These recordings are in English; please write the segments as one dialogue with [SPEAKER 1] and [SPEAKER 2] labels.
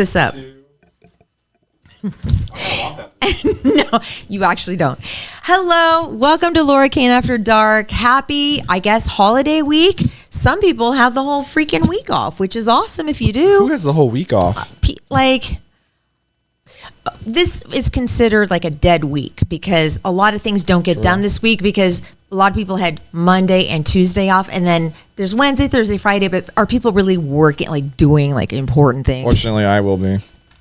[SPEAKER 1] this up. No, you actually don't. Hello, welcome to Laura Kane After Dark. Happy, I guess, holiday week. Some people have the whole freaking week off, which is awesome if you do.
[SPEAKER 2] Who has the whole week off?
[SPEAKER 1] This is considered like a dead week because a lot of things don't get done this week because a lot of people had Monday and Tuesday off, and then there's Wednesday, Thursday, Friday. But are people really working, like doing like important things?
[SPEAKER 2] Fortunately, I will be.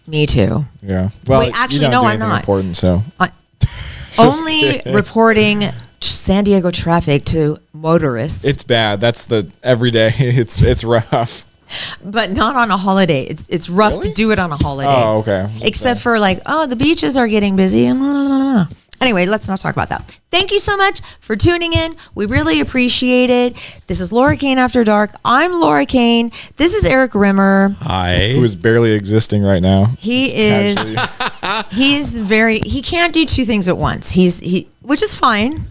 [SPEAKER 1] Me too.
[SPEAKER 2] Yeah. Well,
[SPEAKER 1] wait, actually,
[SPEAKER 2] you don't
[SPEAKER 1] no,
[SPEAKER 2] do
[SPEAKER 1] I'm
[SPEAKER 2] anything
[SPEAKER 1] not.
[SPEAKER 2] Important, so
[SPEAKER 1] only reporting San Diego traffic to motorists.
[SPEAKER 2] It's bad. That's the every day. It's rough.
[SPEAKER 1] But not on a holiday. It's rough
[SPEAKER 2] Really?
[SPEAKER 1] to do it on a holiday.
[SPEAKER 2] Oh, okay.
[SPEAKER 1] Except for like, oh, the beaches are getting busy. Anyway, let's not talk about that. Thank you so much for tuning in. We really appreciate it. This is Laura Kane After Dark. I'm Laura Kane. This is Erik Rimmer.
[SPEAKER 3] Hi.
[SPEAKER 2] Who is barely existing right now.
[SPEAKER 1] He is. He can't do two things at once. Which is fine.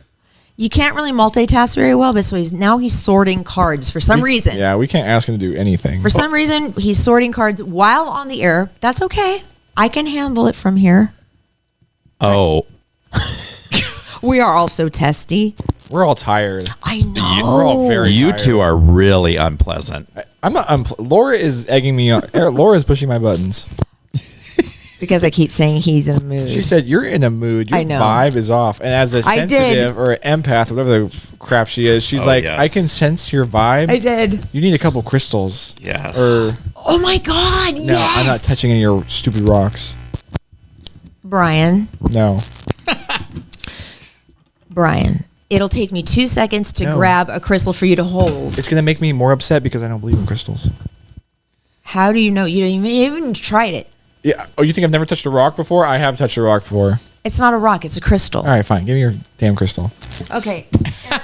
[SPEAKER 1] You can't really multitask very well, but so he's sorting cards for some reason.
[SPEAKER 2] Yeah, we can't ask him to do anything.
[SPEAKER 1] For some reason, he's sorting cards while on the air. That's okay. I can handle it from here.
[SPEAKER 3] Oh.
[SPEAKER 1] We are all so testy.
[SPEAKER 2] We're all tired.
[SPEAKER 1] I know.
[SPEAKER 2] We're all very
[SPEAKER 3] You
[SPEAKER 2] tired.
[SPEAKER 3] two are really unpleasant.
[SPEAKER 2] I'm not. Laura is egging me on. Laura is pushing my buttons.
[SPEAKER 1] Because I keep saying he's in a mood.
[SPEAKER 2] She said, "You're in a mood. Your
[SPEAKER 1] I know.
[SPEAKER 2] vibe is off." And as a sensitive or an empath, whatever the crap she is, she's like,
[SPEAKER 3] yes.
[SPEAKER 2] "I can sense your vibe.
[SPEAKER 1] I did.
[SPEAKER 2] You need a couple crystals."
[SPEAKER 3] Yes.
[SPEAKER 2] Or
[SPEAKER 1] Oh my God,
[SPEAKER 2] no,
[SPEAKER 1] yes.
[SPEAKER 2] I'm not touching any of your stupid rocks.
[SPEAKER 1] Brian,
[SPEAKER 2] No.
[SPEAKER 1] it'll take me 2 seconds to
[SPEAKER 2] No.
[SPEAKER 1] grab a crystal for you to hold.
[SPEAKER 2] It's gonna make me more upset because I don't believe in crystals.
[SPEAKER 1] How do you know? You don't even tried it.
[SPEAKER 2] Yeah. Oh, you think I've never touched a rock before? I have touched a rock before.
[SPEAKER 1] It's not a rock. It's a crystal.
[SPEAKER 2] All right, fine. Give me your damn crystal.
[SPEAKER 1] Okay.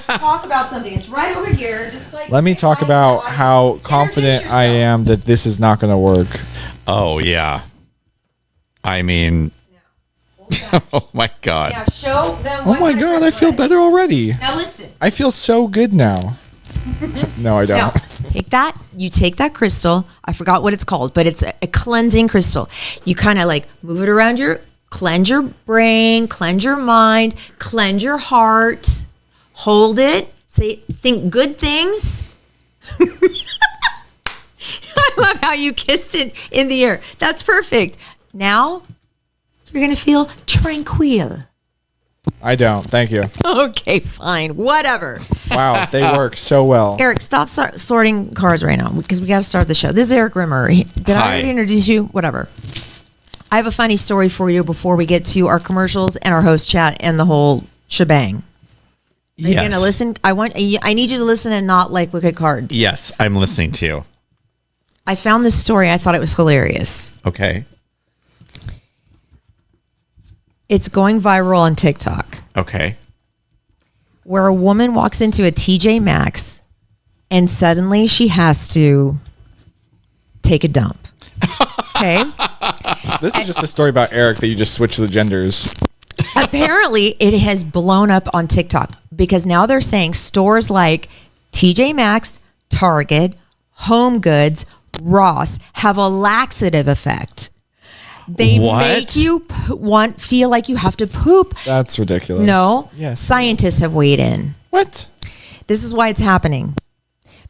[SPEAKER 1] Talk about something. It's right over here. Just like
[SPEAKER 2] Let me talk about how confident I am that this is not going to work.
[SPEAKER 3] Oh, yeah. I mean, oh, my God.
[SPEAKER 1] Now show them.
[SPEAKER 2] Oh my God, I feel better already.
[SPEAKER 1] Now listen.
[SPEAKER 2] I feel so good now. No, I don't.
[SPEAKER 1] Now, take that. You take that crystal. I forgot what it's called, but it's a cleansing crystal. You kind of like move it around cleanse your brain, cleanse your mind, cleanse your heart. Hold it. Think good things. I love how you kissed it in the air. That's perfect. Now you're going to feel tranquil.
[SPEAKER 2] I don't. Thank you.
[SPEAKER 1] Okay, fine. Whatever.
[SPEAKER 2] Wow, they work so well.
[SPEAKER 1] Erik, stop sorting cards right now because we got to start the show. This is Erik Rimmer. Did I already introduce you? Whatever. I have a funny story for you before we get to our commercials and our host chat and the whole shebang. Are you going to listen? I need you to listen and not like look at cards.
[SPEAKER 3] Yes, I'm listening to you.
[SPEAKER 1] I found this story. I thought it was hilarious.
[SPEAKER 3] Okay.
[SPEAKER 1] It's going viral on TikTok.
[SPEAKER 3] Okay.
[SPEAKER 1] Where a woman walks into a TJ Maxx and suddenly she has to take a dump. Okay.
[SPEAKER 2] This is just a story about Erik that you just switched the genders.
[SPEAKER 1] Apparently, it has blown up on TikTok because now they're saying stores like TJ Maxx, Target, HomeGoods, Ross have a laxative effect. They make you feel like you have to poop.
[SPEAKER 2] That's ridiculous.
[SPEAKER 1] No.
[SPEAKER 2] Yes.
[SPEAKER 1] Scientists have weighed in.
[SPEAKER 2] What?
[SPEAKER 1] This is why it's happening.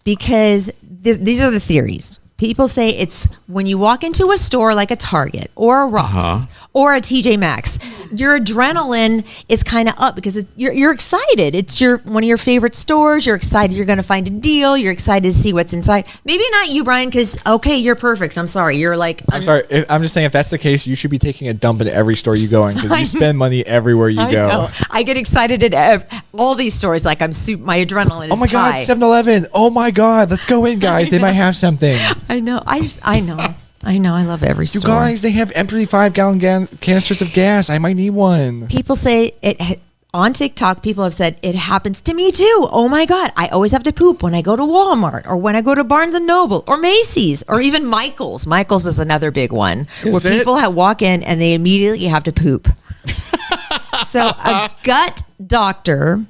[SPEAKER 1] Because these are the theories. People say it's when you walk into a store like a Target or a Ross or a TJ Maxx, your adrenaline is kind of up because you're excited. It's one of your favorite stores. You're excited you're going to find a deal. You're excited to see what's inside. Maybe not you, Brian, because, okay, you're perfect. I'm sorry. You're like...
[SPEAKER 2] I'm sorry. I'm just saying if that's the case, you should be taking a dump in every store you go in because you spend money everywhere you go.
[SPEAKER 1] Know. I get excited at all these stores. Like my adrenaline is
[SPEAKER 2] Oh my God,
[SPEAKER 1] high.
[SPEAKER 2] 7-Eleven. Oh my God, let's go in, guys. They might have something.
[SPEAKER 1] I know. I know. I love every store.
[SPEAKER 2] You guys, they have empty 5-gallon canisters of gas. I might need one.
[SPEAKER 1] People say on TikTok, people have said it happens to me too. Oh my God. I always have to poop when I go to Walmart or when I go to Barnes and Noble or Macy's or even Michael's. Michael's is another big one where people walk in and they immediately have to poop. So a gut doctor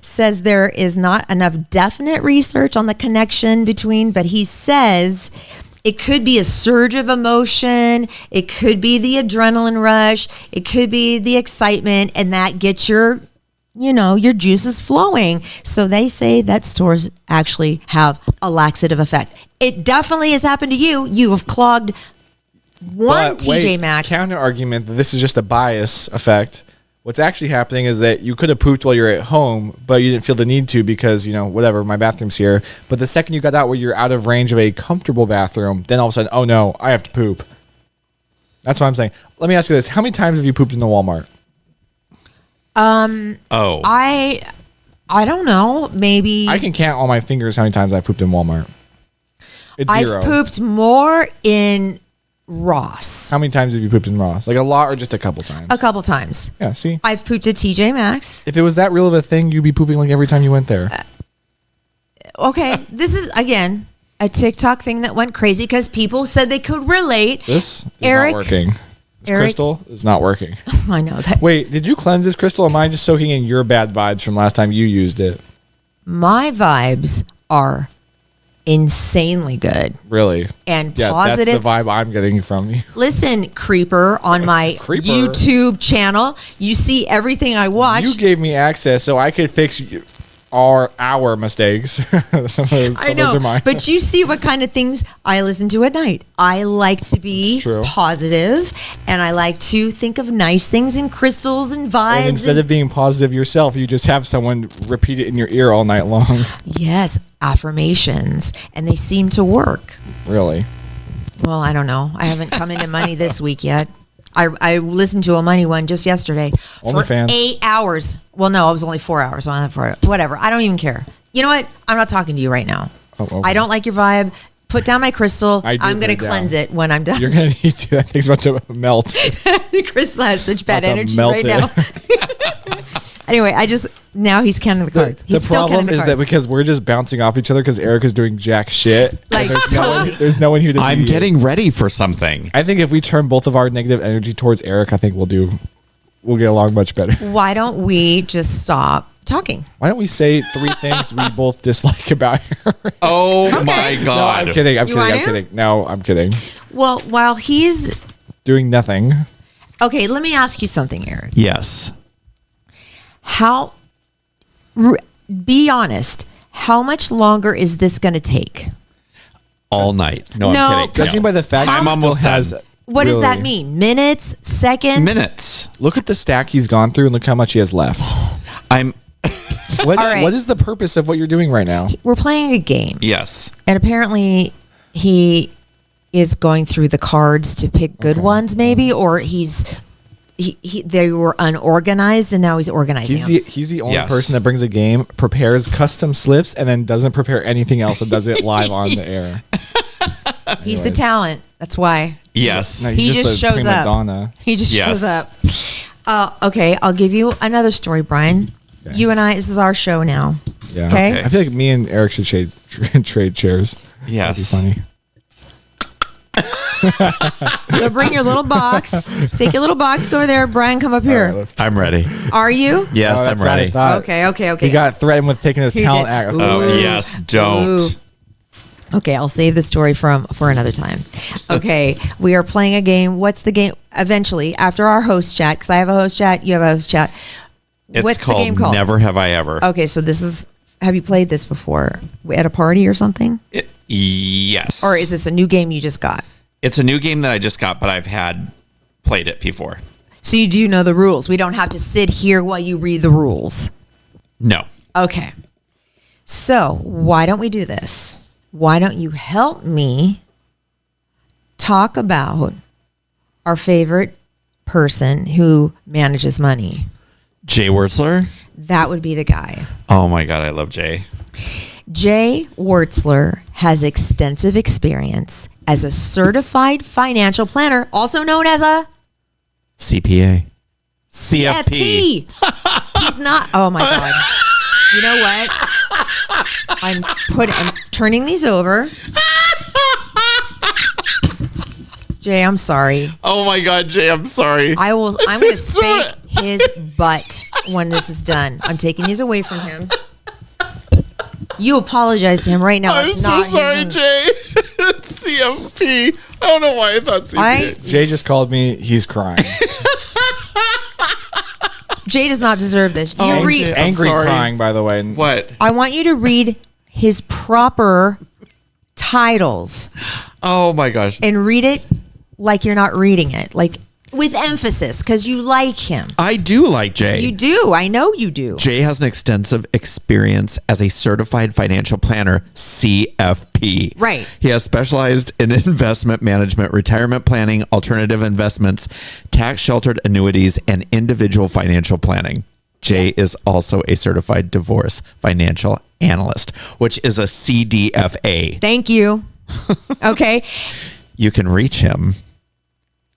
[SPEAKER 1] says there is not enough definite research on the connection between, but he says It could be a surge of emotion. It could be the adrenaline rush. It could be the excitement, and that gets your juices flowing. So they say that stores actually have a laxative effect. It definitely has happened to you. You have clogged one TJ Maxx.
[SPEAKER 2] Counter argument that this is just a bias effect. What's actually happening is that you could have pooped while you're at home, but you didn't feel the need to because, whatever, my bathroom's here. But the second you got out where you're out of range of a comfortable bathroom, then all of a sudden, oh no, I have to poop. That's what I'm saying. Let me ask you this. How many times have you pooped in the Walmart?
[SPEAKER 1] I don't know. Maybe.
[SPEAKER 2] I can count on my fingers how many times I pooped in Walmart. It's 0.
[SPEAKER 1] I've pooped more in Ross.
[SPEAKER 2] How many times have you pooped in Ross? Like a lot or just a couple times?
[SPEAKER 1] A couple times.
[SPEAKER 2] Yeah, see?
[SPEAKER 1] I've pooped at TJ Maxx.
[SPEAKER 2] If it was that real of a thing, you'd be pooping like every time you went there.
[SPEAKER 1] Okay, this is, again, a TikTok thing that went crazy because people said they could relate.
[SPEAKER 2] This is
[SPEAKER 1] Erik,
[SPEAKER 2] not working. This crystal is not working.
[SPEAKER 1] I know that.
[SPEAKER 2] Wait, did you cleanse this crystal? Or am I just soaking in your bad vibes from last time you used it?
[SPEAKER 1] My vibes are insanely good.
[SPEAKER 2] Really?
[SPEAKER 1] And
[SPEAKER 2] yeah,
[SPEAKER 1] positive.
[SPEAKER 2] That's the vibe I'm getting from you.
[SPEAKER 1] Listen, creeper, on my YouTube channel, you see everything I watch.
[SPEAKER 2] You gave me access so I could fix our mistakes. Some
[SPEAKER 1] I know,
[SPEAKER 2] those are mine.
[SPEAKER 1] but you see what kind of things I listen to at night. I like to be positive, and I like to think of nice things and crystals and vibes.
[SPEAKER 2] And instead of being positive yourself, you just have someone repeat it in your ear all night long.
[SPEAKER 1] Yes, affirmations, and they seem to work.
[SPEAKER 2] Really?
[SPEAKER 1] Well, I don't know. I haven't come into money this week yet. I listened to a money one just yesterday for 8 hours. Well, no, it was only 4 hours. Whatever. I don't even care. You know what? I'm not talking to you right now.
[SPEAKER 2] Oh, okay.
[SPEAKER 1] I don't like your vibe. Put down my crystal. I'm going to cleanse it when I'm done.
[SPEAKER 2] You're going to need to. That thing's about to melt.
[SPEAKER 1] The crystal has such bad energy right now. Anyway, now he's counting the cards.
[SPEAKER 2] The problem is that because we're just bouncing off each other because Erik is doing jack shit.
[SPEAKER 1] Like,
[SPEAKER 2] there's no one here to
[SPEAKER 3] I'm getting ready for something.
[SPEAKER 2] I think if we turn both of our negative energy towards Erik, I think we'll get along much better.
[SPEAKER 1] Why don't we just stop talking?
[SPEAKER 2] Why don't we say 3 things we both dislike about her?
[SPEAKER 3] Oh my God.
[SPEAKER 2] No, I'm kidding. I'm kidding. No, I'm kidding.
[SPEAKER 1] Well, while he's
[SPEAKER 2] doing nothing.
[SPEAKER 1] Okay, let me ask you something, Erik.
[SPEAKER 3] Yes.
[SPEAKER 1] Be honest. How much longer is this going to take?
[SPEAKER 3] All night. No,
[SPEAKER 1] No.
[SPEAKER 3] I'm kidding.
[SPEAKER 2] Judging by the fact
[SPEAKER 3] I'm
[SPEAKER 2] he
[SPEAKER 3] almost
[SPEAKER 2] still has.
[SPEAKER 3] done.
[SPEAKER 1] What does that mean? Minutes? Seconds?
[SPEAKER 3] Minutes.
[SPEAKER 2] Look at the stack he's gone through and look how much he has left. What is the purpose of what you're doing right now?
[SPEAKER 1] We're playing a game.
[SPEAKER 3] Yes.
[SPEAKER 1] And apparently he is going through the cards to pick good ones maybe, or they were unorganized and now he's organizing them.
[SPEAKER 2] He's the only person that brings a game, prepares custom slips, and then doesn't prepare anything else and does it live on the air.
[SPEAKER 1] He's the talent. That's why.
[SPEAKER 3] Yes.
[SPEAKER 2] No,
[SPEAKER 1] he just shows up.
[SPEAKER 2] Donna.
[SPEAKER 1] He just shows up. Okay, I'll give you another story, Bryan. Okay. You and I, this is our show now.
[SPEAKER 2] Yeah.
[SPEAKER 1] Okay.
[SPEAKER 2] I feel like me and Erik should trade chairs.
[SPEAKER 3] Yes.
[SPEAKER 2] That'd be funny.
[SPEAKER 1] So bring your little box. Take your little box. Go over there. Bryan, come up here.
[SPEAKER 2] Right,
[SPEAKER 3] I'm ready.
[SPEAKER 1] Are you?
[SPEAKER 3] Yes, I'm ready.
[SPEAKER 1] Okay.
[SPEAKER 2] He got threatened with taking his talent act.
[SPEAKER 3] Oh, yes. Don't.
[SPEAKER 1] Ooh. Okay, I'll save the story for another time. Okay, we are playing a game. What's the game? Eventually, after our host chat, because I have a host chat, you have a host chat. What's the game called?
[SPEAKER 3] Never Have I Ever.
[SPEAKER 1] Okay, so this is. Have you played this before at a party or something?
[SPEAKER 3] Yes.
[SPEAKER 1] Or is this a new game you just got?
[SPEAKER 3] It's a new game that I just got, but I've played it before.
[SPEAKER 1] So you do know the rules. We don't have to sit here while you read the rules.
[SPEAKER 3] No.
[SPEAKER 1] Okay. So why don't we do this? Why don't you help me talk about our favorite person who manages money?
[SPEAKER 3] Jay Wurzler?
[SPEAKER 1] That would be the guy.
[SPEAKER 3] Oh my God, I love Jay.
[SPEAKER 1] Jay Wurzler has extensive experience as a certified financial planner, also known as a
[SPEAKER 3] CPA. CFP.
[SPEAKER 1] He's not. Oh my God. You know what? I'm turning these over. Jay, I'm sorry.
[SPEAKER 3] Oh my God, Jay, I'm sorry.
[SPEAKER 1] I'm going to spank his butt when this is done. I'm taking these away from him. You apologize to him right now.
[SPEAKER 3] I'm so sorry, Jay. CFP. I don't know why I thought CFP.
[SPEAKER 2] Jay just called me. He's crying.
[SPEAKER 1] Jay does not deserve this. You read.
[SPEAKER 2] Angry crying, by the way.
[SPEAKER 3] What?
[SPEAKER 1] I want you to read his proper titles
[SPEAKER 3] Oh my gosh.
[SPEAKER 1] and read it like you're not reading it, like with emphasis, because you like him.
[SPEAKER 3] I do like Jay.
[SPEAKER 1] You do. I know you do.
[SPEAKER 3] Jay has an extensive experience as a certified financial planner, CFP.
[SPEAKER 1] Right.
[SPEAKER 3] He has specialized in investment management, retirement planning, alternative investments, tax sheltered annuities, and individual financial planning. Jay is also a certified divorce financial analyst, which is a CDFA.
[SPEAKER 1] Thank you. Okay.
[SPEAKER 3] You can reach him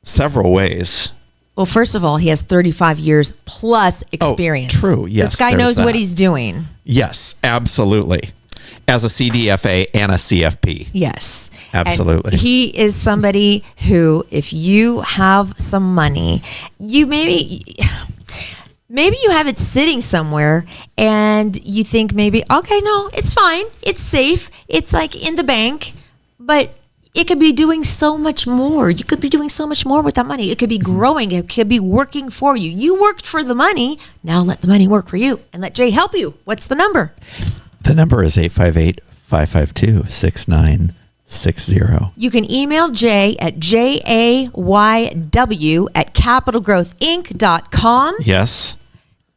[SPEAKER 3] several ways.
[SPEAKER 1] Well, first of all, he has 35 years plus experience.
[SPEAKER 3] True. Yes.
[SPEAKER 1] This guy knows what he's doing.
[SPEAKER 3] Yes, absolutely. As a CDFA and a CFP.
[SPEAKER 1] Yes.
[SPEAKER 3] Absolutely.
[SPEAKER 1] And he is somebody who, if you have some money, you maybe you have it sitting somewhere and you think maybe, okay, no, it's fine. It's safe. It's like in the bank, but it could be doing so much more. You could be doing so much more with that money. It could be growing. It could be working for you. You worked for the money. Now let the money work for you and let Jay help you. What's the number?
[SPEAKER 3] The number is 858-552-6960.
[SPEAKER 1] You can email Jay at jayw@capitalgrowthinc.com.
[SPEAKER 3] Yes.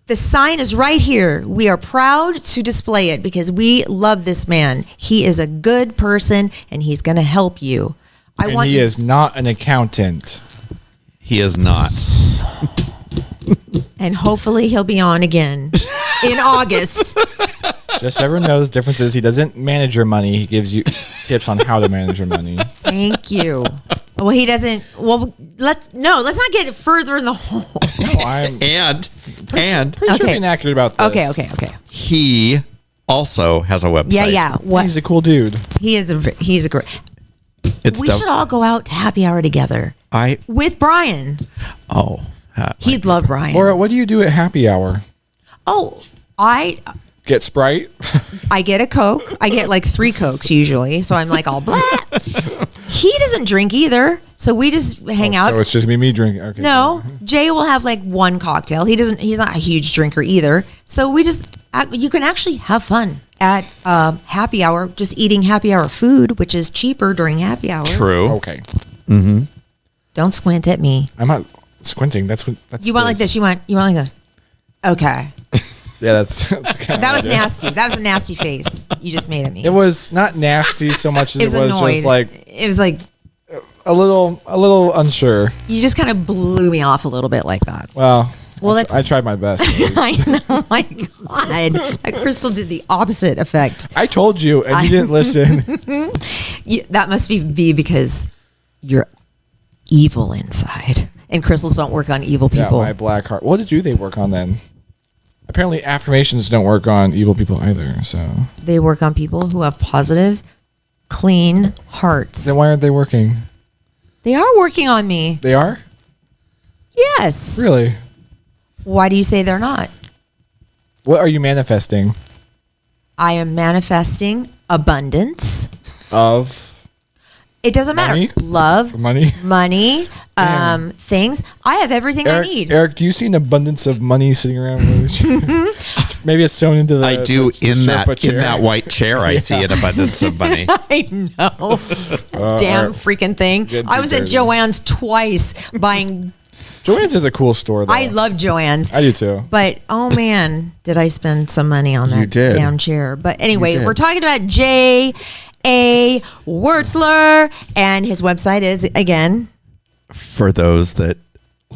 [SPEAKER 1] The sign is right here. We are proud to display it because we love this man. He is a good person and he's going to help you.
[SPEAKER 2] He is not an accountant.
[SPEAKER 3] He is not.
[SPEAKER 1] And hopefully he'll be on again in August.
[SPEAKER 2] Just so everyone knows, the difference is he doesn't manage your money. He gives you tips on how to manage your money.
[SPEAKER 1] Thank you. Well, he doesn't. Well, let's not get further in the hole.
[SPEAKER 2] No, I'm pretty sure
[SPEAKER 1] Okay.
[SPEAKER 2] being accurate about this.
[SPEAKER 1] Okay.
[SPEAKER 3] He also has a website.
[SPEAKER 1] Yeah. What?
[SPEAKER 2] He's a cool dude.
[SPEAKER 1] He's a great.
[SPEAKER 3] It's
[SPEAKER 1] We should all go out to happy hour together with Bryan. He'd love Bryan.
[SPEAKER 2] Laura, what do you do at happy hour?
[SPEAKER 1] Oh, I
[SPEAKER 2] Get Sprite?
[SPEAKER 1] get a Coke. I get like 3 Cokes usually. So I'm like all blah. He doesn't drink either. So we just hang out.
[SPEAKER 2] So it's just me drinking. Okay.
[SPEAKER 1] No, Jay will have like 1 cocktail. He's not a huge drinker either. So you can actually have fun at happy hour, just eating happy hour food, which is cheaper during happy hour.
[SPEAKER 3] True.
[SPEAKER 2] Okay.
[SPEAKER 3] Mm-hmm.
[SPEAKER 1] Don't squint at me.
[SPEAKER 2] I'm not squinting. That's
[SPEAKER 1] You want like this. You want like this. Okay.
[SPEAKER 2] Yeah, that's
[SPEAKER 1] That was nasty. That was a nasty face you just made at me.
[SPEAKER 2] It was not nasty so much as it was
[SPEAKER 1] annoyed.
[SPEAKER 2] just like
[SPEAKER 1] It was like
[SPEAKER 2] a little unsure.
[SPEAKER 1] you just kind of blew me off a little bit like that.
[SPEAKER 2] Well,
[SPEAKER 1] that's
[SPEAKER 2] I tried my best.
[SPEAKER 1] I know. My God, that crystal did the opposite effect.
[SPEAKER 2] I told you, and you didn't listen.
[SPEAKER 1] That must be because you're evil inside, and crystals don't work on evil
[SPEAKER 2] Yeah,
[SPEAKER 1] people.
[SPEAKER 2] my black heart. What do they work on then? Apparently, affirmations don't work on evil people either. So
[SPEAKER 1] They work on people who have positive, clean hearts.
[SPEAKER 2] then why aren't they working?
[SPEAKER 1] They are working on me.
[SPEAKER 2] They are?
[SPEAKER 1] Yes.
[SPEAKER 2] Really?
[SPEAKER 1] Why do you say they're not?
[SPEAKER 2] What are you manifesting?
[SPEAKER 1] I am manifesting abundance.
[SPEAKER 2] Of
[SPEAKER 1] It doesn't
[SPEAKER 2] Money?
[SPEAKER 1] matter. Love,
[SPEAKER 2] money?
[SPEAKER 1] money, things. I have everything I need.
[SPEAKER 2] Eric, do you see an abundance of money sitting around? Maybe it's sewn into the.
[SPEAKER 3] I do
[SPEAKER 2] the
[SPEAKER 3] in
[SPEAKER 2] Sherpa chair.
[SPEAKER 3] that white chair. I see an abundance of money.
[SPEAKER 1] I know. Damn freaking thing.
[SPEAKER 2] Good
[SPEAKER 1] I was at
[SPEAKER 2] dirty.
[SPEAKER 1] Joann's twice buying.
[SPEAKER 2] Joann's is a cool store, though.
[SPEAKER 1] I love Joann's.
[SPEAKER 2] I do too.
[SPEAKER 1] But, oh man, did I spend some money on
[SPEAKER 3] You
[SPEAKER 1] that
[SPEAKER 3] did.
[SPEAKER 1] damn chair. But anyway,
[SPEAKER 3] did.
[SPEAKER 1] we're talking about J.A. Wertzler, and his website is, again,
[SPEAKER 3] For those that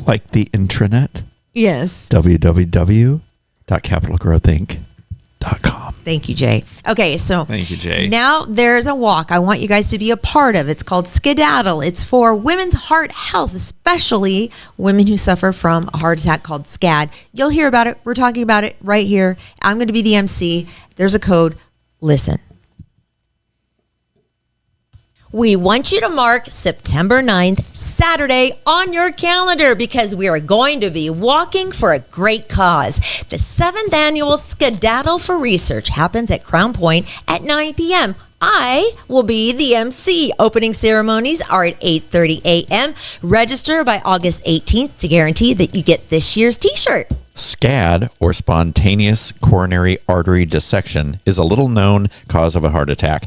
[SPEAKER 3] like the intranet,
[SPEAKER 1] yes.
[SPEAKER 3] www.capitalgrowthinc.com.
[SPEAKER 1] Thank you, Jay. Okay, so
[SPEAKER 3] Thank you, Jay.
[SPEAKER 1] now there's a walk I want you guys to be a part of. It's called Skedaddle. It's for women's heart health, especially women who suffer from a heart attack called SCAD. You'll hear about it. We're talking about it right here. I'm going to be the MC. There's a code. Listen. We want you to mark September 9th, Saturday, on your calendar because we are going to be walking for a great cause. The 7th annual Skedaddle for Research happens at Crown Point at 9 p.m. I will be the MC. Opening ceremonies are at 8:30 a.m. Register by August 18th to guarantee that you get this year's t-shirt.
[SPEAKER 3] SCAD, or spontaneous coronary artery dissection, is a little known cause of a heart attack.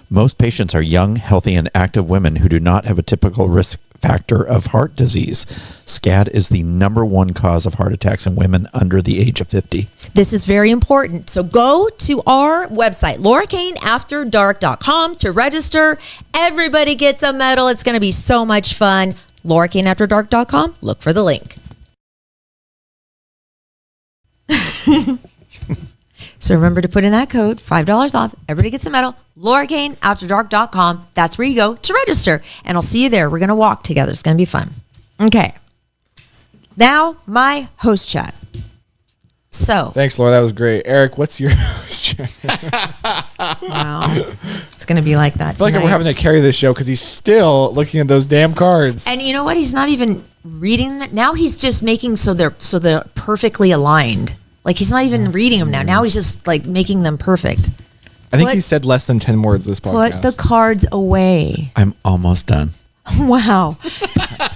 [SPEAKER 3] Most patients are young, healthy, and active women who do not have a typical risk factor of heart disease. SCAD is the #1 cause of heart attacks in women under the age of 50.
[SPEAKER 1] This is very important. So go to our website, LauraKaneAfterDark.com, to register. Everybody gets a medal. It's going to be so much fun. LauraKaneAfterDark.com. Look for the link. So remember to put in that code, $5 off. Everybody gets a medal. LauraKaneAfterDark.com. That's where you go to register. And I'll see you there. We're going to walk together. It's going to be fun. Okay. Now, my host chat. So.
[SPEAKER 2] Thanks, Laura. That was great. Erik, what's your host chat?
[SPEAKER 1] Wow. It's going to be like that
[SPEAKER 2] I feel like
[SPEAKER 1] tonight.
[SPEAKER 2] we're having to carry this show because he's still looking at those damn cards.
[SPEAKER 1] And you know what? He's not even reading them. Now he's just making so they're perfectly aligned. Like, he's not even reading them now. Now he's just, like, making them perfect.
[SPEAKER 2] I think he said less than 10 words this podcast.
[SPEAKER 1] Put the cards away.
[SPEAKER 3] I'm almost done.
[SPEAKER 1] Wow.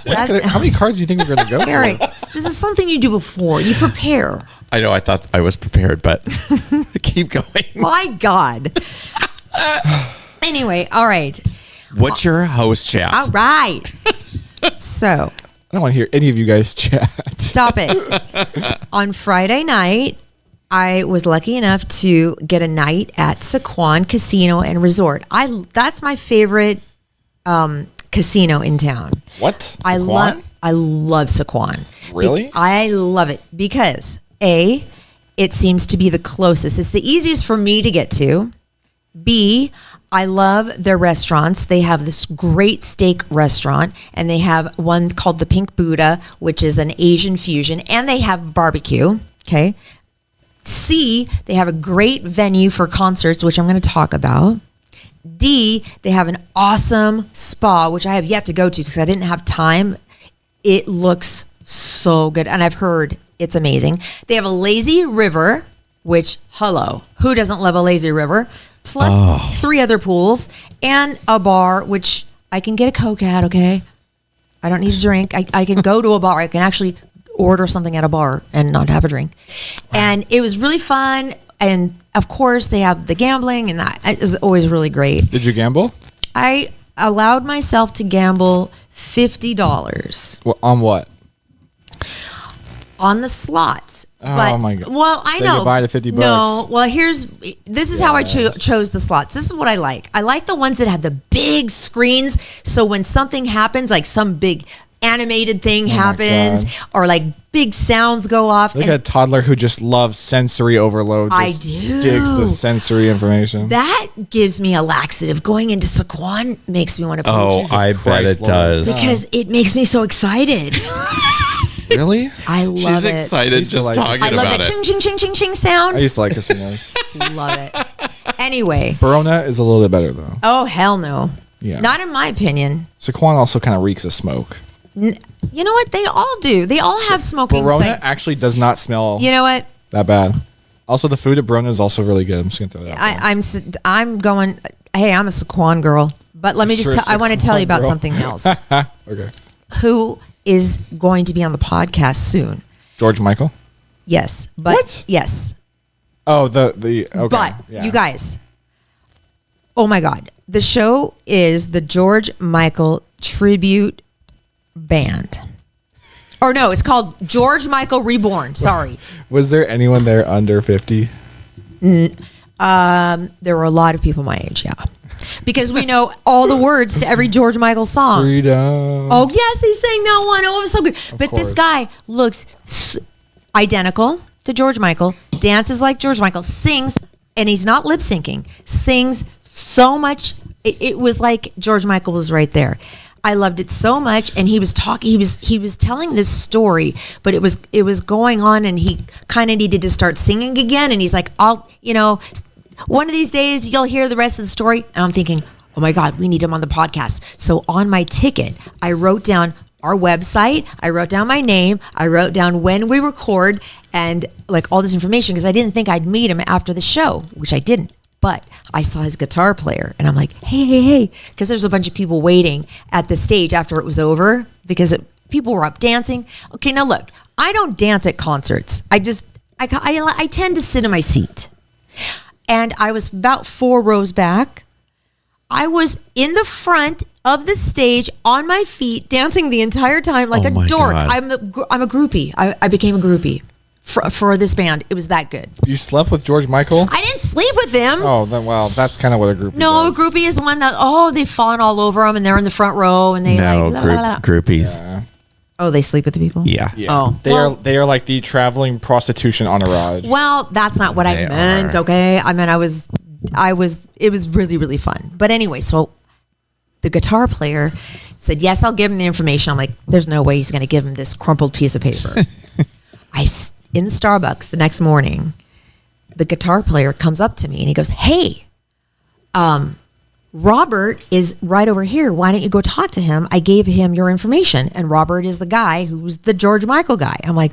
[SPEAKER 2] How many cards do you think we're going to go
[SPEAKER 1] Erik,
[SPEAKER 2] for?
[SPEAKER 1] this is something you do before. You prepare.
[SPEAKER 3] I know, I thought I was prepared, but keep going.
[SPEAKER 1] My God. Anyway, all right.
[SPEAKER 3] What's your host chat?
[SPEAKER 1] All right. So.
[SPEAKER 2] I don't want to hear any of you guys chat.
[SPEAKER 1] Stop it. On Friday night, I was lucky enough to get a night at Sycuan Casino and Resort. That's my favorite casino in town.
[SPEAKER 2] What?
[SPEAKER 1] I love Sycuan.
[SPEAKER 2] Really?
[SPEAKER 1] I love it because A, it seems to be the closest. It's the easiest for me to get to. B, I love their restaurants. They have this great steak restaurant, and they have one called the Pink Buddha, which is an Asian fusion, and they have barbecue. Okay. C, they have a great venue for concerts, which I'm going to talk about. D, they have an awesome spa, which I have yet to go to because I didn't have time. It looks so good, and I've heard it's amazing. They have a lazy river, which, hello, who doesn't love a lazy river? Plus 3 other pools and a bar, which I can get a Coke at, okay? I don't need a drink. I can go to a bar. I can actually order something at a bar and not have a drink. Wow. And it was really fun. And, of course, they have the gambling, and that is always really great. Did
[SPEAKER 2] you gamble?
[SPEAKER 1] I allowed myself to gamble $50.
[SPEAKER 2] Well, on what?
[SPEAKER 1] On the slots.
[SPEAKER 2] Oh my God.
[SPEAKER 1] Well, I know.
[SPEAKER 2] Goodbye to $50.
[SPEAKER 1] No, well, this is how I chose the slots. This is what I like. I like the ones that have the big screens. So when something happens, like some big animated thing happens, or like big sounds go off.
[SPEAKER 2] Look at a toddler who just loves sensory overload.
[SPEAKER 1] I do.
[SPEAKER 2] Digs the sensory information.
[SPEAKER 1] That gives me a laxative. Going into Sycuan makes me want to play.
[SPEAKER 3] Oh, I bet it does.
[SPEAKER 1] Because it makes me so excited.
[SPEAKER 2] Really?
[SPEAKER 1] I love it.
[SPEAKER 3] She's excited just talking about it.
[SPEAKER 1] I love the ching, ching, ching, ching, ching sound.
[SPEAKER 2] I used to like casinos.
[SPEAKER 1] Love it. Anyway.
[SPEAKER 2] Barona is a little bit better, though.
[SPEAKER 1] Oh, hell no.
[SPEAKER 2] Yeah.
[SPEAKER 1] Not in my opinion.
[SPEAKER 2] Sycuan also kind of reeks of smoke.
[SPEAKER 1] You know what? They all do. They all have smoking.
[SPEAKER 2] Barona actually does not smell.
[SPEAKER 1] You know what?
[SPEAKER 2] That bad. Also, the food at Barona is also really good. I'm just gonna throw that out there.
[SPEAKER 1] I'm going. Hey, I'm a Sycuan girl. But let me just. I want to tell you about something else.
[SPEAKER 2] Okay.
[SPEAKER 1] Who is going to be on the podcast soon?
[SPEAKER 2] George Michael.
[SPEAKER 1] Yes. But
[SPEAKER 2] what?
[SPEAKER 1] Yes.
[SPEAKER 2] Oh, the okay.
[SPEAKER 1] But you guys. Oh my God! The show is the George Michael Tribute Band. Or no, it's called George Michael Reborn. Sorry.
[SPEAKER 2] Was there anyone there under 50?
[SPEAKER 1] There were a lot of people my age, yeah. Because we know all the words to every George Michael song.
[SPEAKER 2] Freedom.
[SPEAKER 1] Oh, yes, he sang that one. Oh, it was so good. But this guy looks identical to George Michael, dances like George Michael, sings, and he's not lip syncing, sings so much. It was like George Michael was right there. I loved it so much, and he was talking. He was telling this story, but it was going on, and he kind of needed to start singing again. And he's like, one of these days you'll hear the rest of the story. And I'm thinking, oh my God, we need him on the podcast. So on my ticket, I wrote down our website. I wrote down my name. I wrote down when we record and like all this information because I didn't think I'd meet him after the show, which I didn't. But I saw his guitar player, and I'm like, hey, because there's a bunch of people waiting at the stage after it was over because people were up dancing. Okay, now look, I don't dance at concerts. I tend to sit in my seat. And I was about 4 rows back. I was in the front of the stage on my feet, dancing the entire time like a dork.
[SPEAKER 3] God.
[SPEAKER 1] I'm a groupie. I became a groupie for this band. It was that good.
[SPEAKER 2] You slept with George Michael?
[SPEAKER 1] I didn't sleep with him.
[SPEAKER 2] Oh, then well, that's kind of what a groupie
[SPEAKER 1] No,
[SPEAKER 2] does.
[SPEAKER 1] a groupie is the one that they've fawn all over them and they're in the front row and they
[SPEAKER 3] No,
[SPEAKER 1] like la, la, la.
[SPEAKER 3] groupies.
[SPEAKER 2] Yeah.
[SPEAKER 1] Oh, they sleep with the people.
[SPEAKER 3] Yeah.
[SPEAKER 2] Yeah.
[SPEAKER 1] Oh,
[SPEAKER 2] They are like the traveling prostitution entourage.
[SPEAKER 1] Well, that's not what I
[SPEAKER 3] They
[SPEAKER 1] meant.
[SPEAKER 3] are.
[SPEAKER 1] Okay, I meant it was really, really fun. But anyway, so the guitar player said, yes, I'll give him the information. I'm like, there's no way he's going to give him this crumpled piece of paper. In Starbucks the next morning, the guitar player comes up to me and he goes, hey, Robert is right over here. Why don't you go talk to him? I gave him your information. And Robert is the guy who's the George Michael guy. I'm like,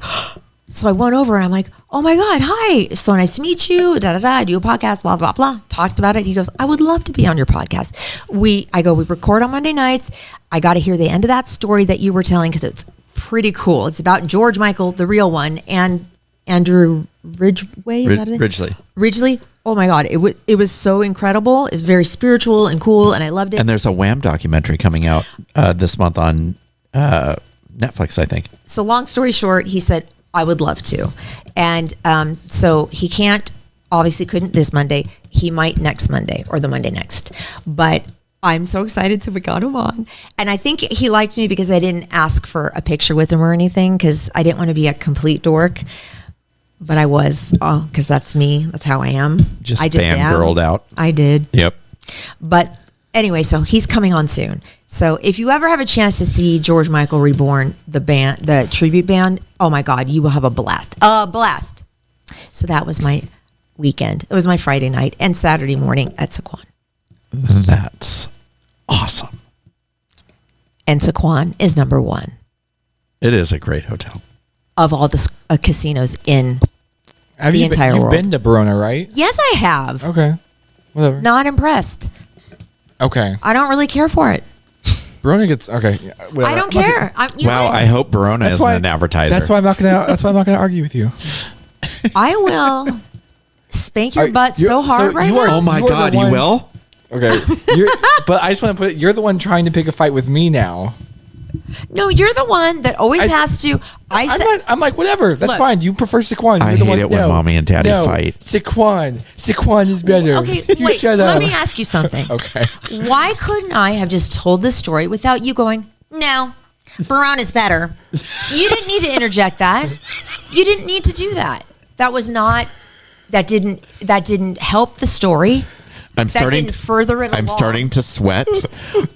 [SPEAKER 1] so I went over and I'm like, oh my God, hi. So nice to meet you. I do a podcast, blah, blah, blah. Talked about it. He goes, I would love to be on your podcast. We record on Monday nights. I got to hear the end of that story that you were telling because it's pretty cool. It's about George Michael, the real one, and Andrew Ridgway. Is that it? Ridgely. Oh my God. It was so incredible. It's very spiritual and cool. And I loved it.
[SPEAKER 3] And there's a Wham documentary coming out this month on Netflix, I think.
[SPEAKER 1] So long story short, he said, I would love to. And so he obviously couldn't this Monday. He might next Monday or the Monday next. But I'm so excited we got him on. And I think he liked me because I didn't ask for a picture with him or anything because I didn't want to be a complete dork. But I was, because that's me. That's how I am. I just
[SPEAKER 3] fangirled out.
[SPEAKER 1] I did.
[SPEAKER 3] Yep.
[SPEAKER 1] But anyway, so he's coming on soon. So if you ever have a chance to see George Michael Reborn, the band, the tribute band, oh my God, you will have a blast. A blast. So that was my weekend. It was my Friday night and Saturday morning at Sycuan.
[SPEAKER 3] That's awesome.
[SPEAKER 1] And Sycuan is number 1
[SPEAKER 3] It is a great hotel.
[SPEAKER 1] of all the casinos in
[SPEAKER 2] Have
[SPEAKER 1] the
[SPEAKER 2] you
[SPEAKER 1] entire
[SPEAKER 2] you've
[SPEAKER 1] world.
[SPEAKER 2] been to Verona, right?
[SPEAKER 1] Yes, I have.
[SPEAKER 2] Okay. Whatever.
[SPEAKER 1] Not impressed.
[SPEAKER 2] Okay.
[SPEAKER 1] I don't really care for it.
[SPEAKER 2] Verona gets okay. Whatever.
[SPEAKER 1] I don't care.
[SPEAKER 3] I hope Verona isn't an advertiser.
[SPEAKER 2] That's why I'm not gonna argue with you.
[SPEAKER 1] I will spank your butt
[SPEAKER 2] you-
[SPEAKER 1] so hard
[SPEAKER 2] so
[SPEAKER 1] right
[SPEAKER 2] you are-
[SPEAKER 1] now.
[SPEAKER 3] Oh my
[SPEAKER 2] You are the
[SPEAKER 3] God, you
[SPEAKER 2] one-
[SPEAKER 3] will?
[SPEAKER 2] Okay. But I just want to put you're the one trying to pick a fight with me now.
[SPEAKER 1] No, you're the one that always has to.
[SPEAKER 2] I'm like, whatever. That's
[SPEAKER 1] Look.
[SPEAKER 2] fine. You prefer Sycuan. You're
[SPEAKER 3] I
[SPEAKER 2] the
[SPEAKER 3] hate
[SPEAKER 2] one,
[SPEAKER 3] it when
[SPEAKER 2] no,
[SPEAKER 3] mommy and daddy
[SPEAKER 2] no,
[SPEAKER 3] fight.
[SPEAKER 2] Sycuan is better.
[SPEAKER 1] Okay,
[SPEAKER 2] You
[SPEAKER 1] wait.
[SPEAKER 2] shut
[SPEAKER 1] Let
[SPEAKER 2] up.
[SPEAKER 1] me ask you something.
[SPEAKER 2] Okay.
[SPEAKER 1] Why couldn't I have just told this story without you going, no, Verona's better? You didn't need to interject that. You didn't need to do that. That didn't help the story.
[SPEAKER 3] I'm starting
[SPEAKER 1] didn't further it
[SPEAKER 3] I'm
[SPEAKER 1] along.
[SPEAKER 3] starting to sweat.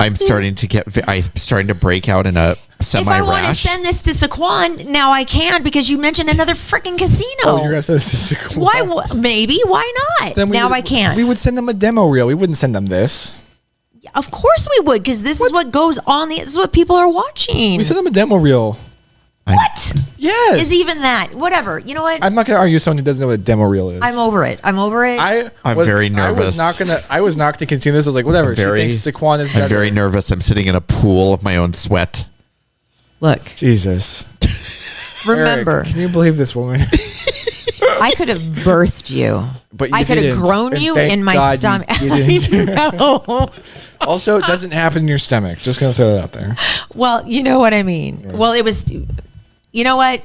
[SPEAKER 3] I'm starting to break out in a
[SPEAKER 1] If I want to
[SPEAKER 3] semi-rash.
[SPEAKER 1] send this to Sycuan, now I can because you mentioned another freaking casino.
[SPEAKER 2] Oh, you're gonna send this to Sycuan.
[SPEAKER 1] Why? Maybe. Why not? Now I can.
[SPEAKER 2] We would send them a demo reel. We wouldn't send them this.
[SPEAKER 1] Of course we would, because this is what goes on. This is what people are watching.
[SPEAKER 2] We send them a demo reel.
[SPEAKER 1] What
[SPEAKER 2] Yes.
[SPEAKER 1] is even that? Whatever. You know what?
[SPEAKER 2] I'm not gonna argue with someone who doesn't know what a demo reel is.
[SPEAKER 1] I'm over it.
[SPEAKER 3] I'm very nervous.
[SPEAKER 2] I was not gonna continue this. I was like, whatever. She thinks Sycuan is better.
[SPEAKER 3] I'm very nervous. I'm sitting in a pool of my own sweat.
[SPEAKER 1] Look,
[SPEAKER 2] Jesus.
[SPEAKER 1] remember,
[SPEAKER 2] Eric, can you believe this woman?
[SPEAKER 1] I could have birthed you.
[SPEAKER 2] But you
[SPEAKER 1] I could have
[SPEAKER 2] didn't.
[SPEAKER 1] grown
[SPEAKER 2] And
[SPEAKER 1] you
[SPEAKER 2] thank
[SPEAKER 1] in my
[SPEAKER 2] God you
[SPEAKER 1] stomach.
[SPEAKER 2] didn't.
[SPEAKER 1] No.
[SPEAKER 2] Also, it doesn't happen in your stomach. Just gonna throw that out there.
[SPEAKER 1] Well, you know what I mean. Yeah. Well, it was. You know what?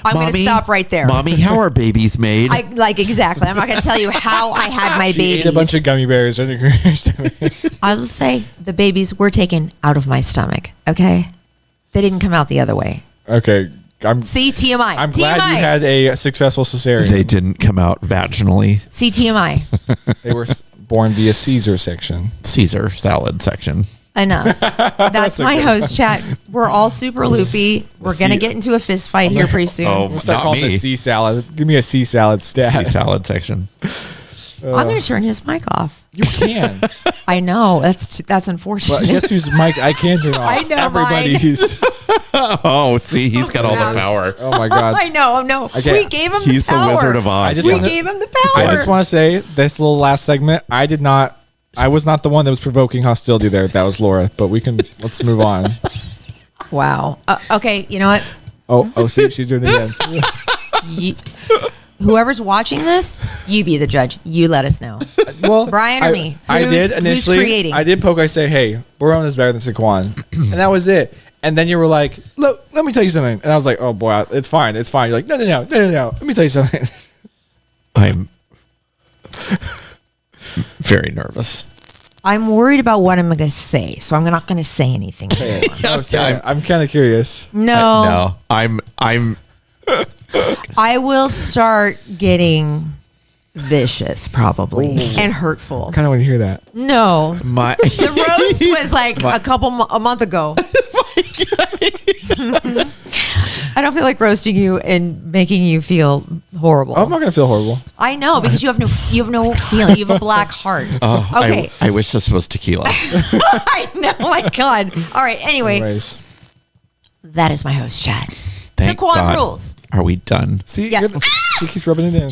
[SPEAKER 1] I'm going to stop right there.
[SPEAKER 3] Mommy, how are babies made?
[SPEAKER 1] Exactly. I'm not going to tell you how I had my
[SPEAKER 2] She
[SPEAKER 1] babies.
[SPEAKER 2] ate a bunch of gummy bears in her stomach.
[SPEAKER 1] I'll just say the babies were taken out of my stomach. Okay, they didn't come out the other way.
[SPEAKER 2] Okay,
[SPEAKER 1] See, TMI.
[SPEAKER 2] I'm glad you had a successful cesarean.
[SPEAKER 3] They didn't come out vaginally.
[SPEAKER 1] See, TMI.
[SPEAKER 2] They were born via Caesar section.
[SPEAKER 3] Caesar salad section.
[SPEAKER 1] Enough. That's my host chat. We're all super loopy. We're going to get into a fist fight here pretty soon.
[SPEAKER 3] Oh,
[SPEAKER 2] We'll start
[SPEAKER 3] not
[SPEAKER 2] calling
[SPEAKER 3] me.
[SPEAKER 2] it sea salad. Give me a sea salad stat.
[SPEAKER 3] Sea salad section.
[SPEAKER 1] I'm going to turn his mic off.
[SPEAKER 2] You can't.
[SPEAKER 1] I know. That's unfortunate.
[SPEAKER 2] Well, guess whose mic I can turn off?
[SPEAKER 1] I know
[SPEAKER 2] Everybody's.
[SPEAKER 3] Oh, see, he's got all the power.
[SPEAKER 2] Oh my God.
[SPEAKER 1] I know. No,
[SPEAKER 2] Okay.
[SPEAKER 1] we gave him
[SPEAKER 3] He's
[SPEAKER 1] the power.
[SPEAKER 3] the Wizard of Oz.
[SPEAKER 1] We gave him the power.
[SPEAKER 2] I just want to say this little last segment. I was not the one that was provoking hostility there. That was Laura. But let's move on.
[SPEAKER 1] Wow. Okay. You know what?
[SPEAKER 2] Oh, see, she's doing it again.
[SPEAKER 1] Whoever's watching this, you be the judge. You let us know.
[SPEAKER 2] Well,
[SPEAKER 1] Brian or me?
[SPEAKER 2] I did initially.
[SPEAKER 1] Who's creating?
[SPEAKER 2] I did poke. I say, hey, Baron is better than Sycuan, and that was it. And then you were like, look, let me tell you something. And I was like, oh boy, it's fine. You're like, no. Let me tell you something.
[SPEAKER 3] I'm very nervous.
[SPEAKER 1] I'm worried about what I'm going to say, so I'm not going to say anything.
[SPEAKER 2] I'm kind of curious.
[SPEAKER 1] No.
[SPEAKER 3] I'm
[SPEAKER 1] I will start getting vicious, probably, and hurtful.
[SPEAKER 2] I kind of want to hear that.
[SPEAKER 1] No,
[SPEAKER 3] my
[SPEAKER 1] the roast was like a month ago. I don't feel like roasting you and making you feel horrible.
[SPEAKER 2] I'm not gonna feel horrible.
[SPEAKER 1] I know, because you have no feeling. You have a black heart. Okay.
[SPEAKER 3] I wish this was tequila.
[SPEAKER 1] I know. My God. All right. Anyway,
[SPEAKER 2] Anyways,
[SPEAKER 1] that is my host chat.
[SPEAKER 3] Thank
[SPEAKER 1] Sycuan
[SPEAKER 3] God.
[SPEAKER 1] rules.
[SPEAKER 3] Are we done?
[SPEAKER 2] see,
[SPEAKER 1] Yeah.
[SPEAKER 2] she keeps rubbing it in.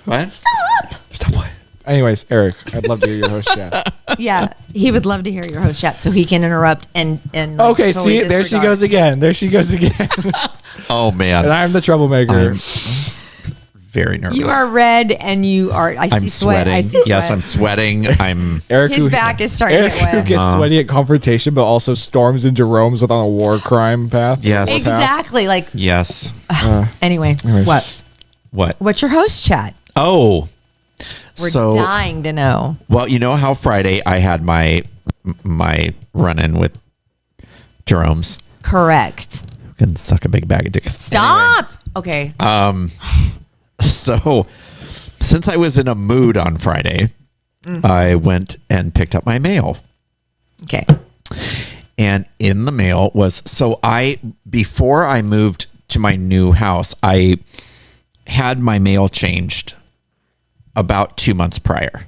[SPEAKER 3] What?
[SPEAKER 2] Stop what? Anyways, Eric, I'd love to hear your host chat.
[SPEAKER 1] Yeah, he would love to hear your host chat, so he can interrupt and.
[SPEAKER 2] Okay,
[SPEAKER 1] totally
[SPEAKER 2] see, there she
[SPEAKER 1] disregard.
[SPEAKER 2] goes again. There she goes again.
[SPEAKER 3] Oh man,
[SPEAKER 2] And I'm the troublemaker.
[SPEAKER 3] I'm very nervous.
[SPEAKER 1] You are red, and you are. I see
[SPEAKER 3] I'm
[SPEAKER 1] sweat.
[SPEAKER 3] sweating.
[SPEAKER 1] I see sweat.
[SPEAKER 3] Yes, I'm sweating. I'm.
[SPEAKER 2] Eric,
[SPEAKER 1] His
[SPEAKER 2] who-
[SPEAKER 1] back is starting to
[SPEAKER 2] Eric,
[SPEAKER 1] get
[SPEAKER 2] who
[SPEAKER 1] wet.
[SPEAKER 2] gets sweaty at confrontation, but also storms into Rome's on a war crime path.
[SPEAKER 3] Yes.
[SPEAKER 2] War path.
[SPEAKER 1] Exactly. Like
[SPEAKER 3] Yes.
[SPEAKER 1] anyway,
[SPEAKER 2] Anyways.
[SPEAKER 3] What?
[SPEAKER 1] what's your host chat?
[SPEAKER 3] Oh.
[SPEAKER 1] We're
[SPEAKER 3] So
[SPEAKER 1] dying to know.
[SPEAKER 3] well, you know how Friday I had my run-in with Jerome's.
[SPEAKER 1] Correct.
[SPEAKER 3] Can suck a big bag of dicks.
[SPEAKER 1] Stop. Okay.
[SPEAKER 3] So, since I was in a mood on Friday, I went and picked up my mail.
[SPEAKER 1] Okay.
[SPEAKER 3] And in the mail was, before I moved to my new house, I had my mail changed about 2 months prior.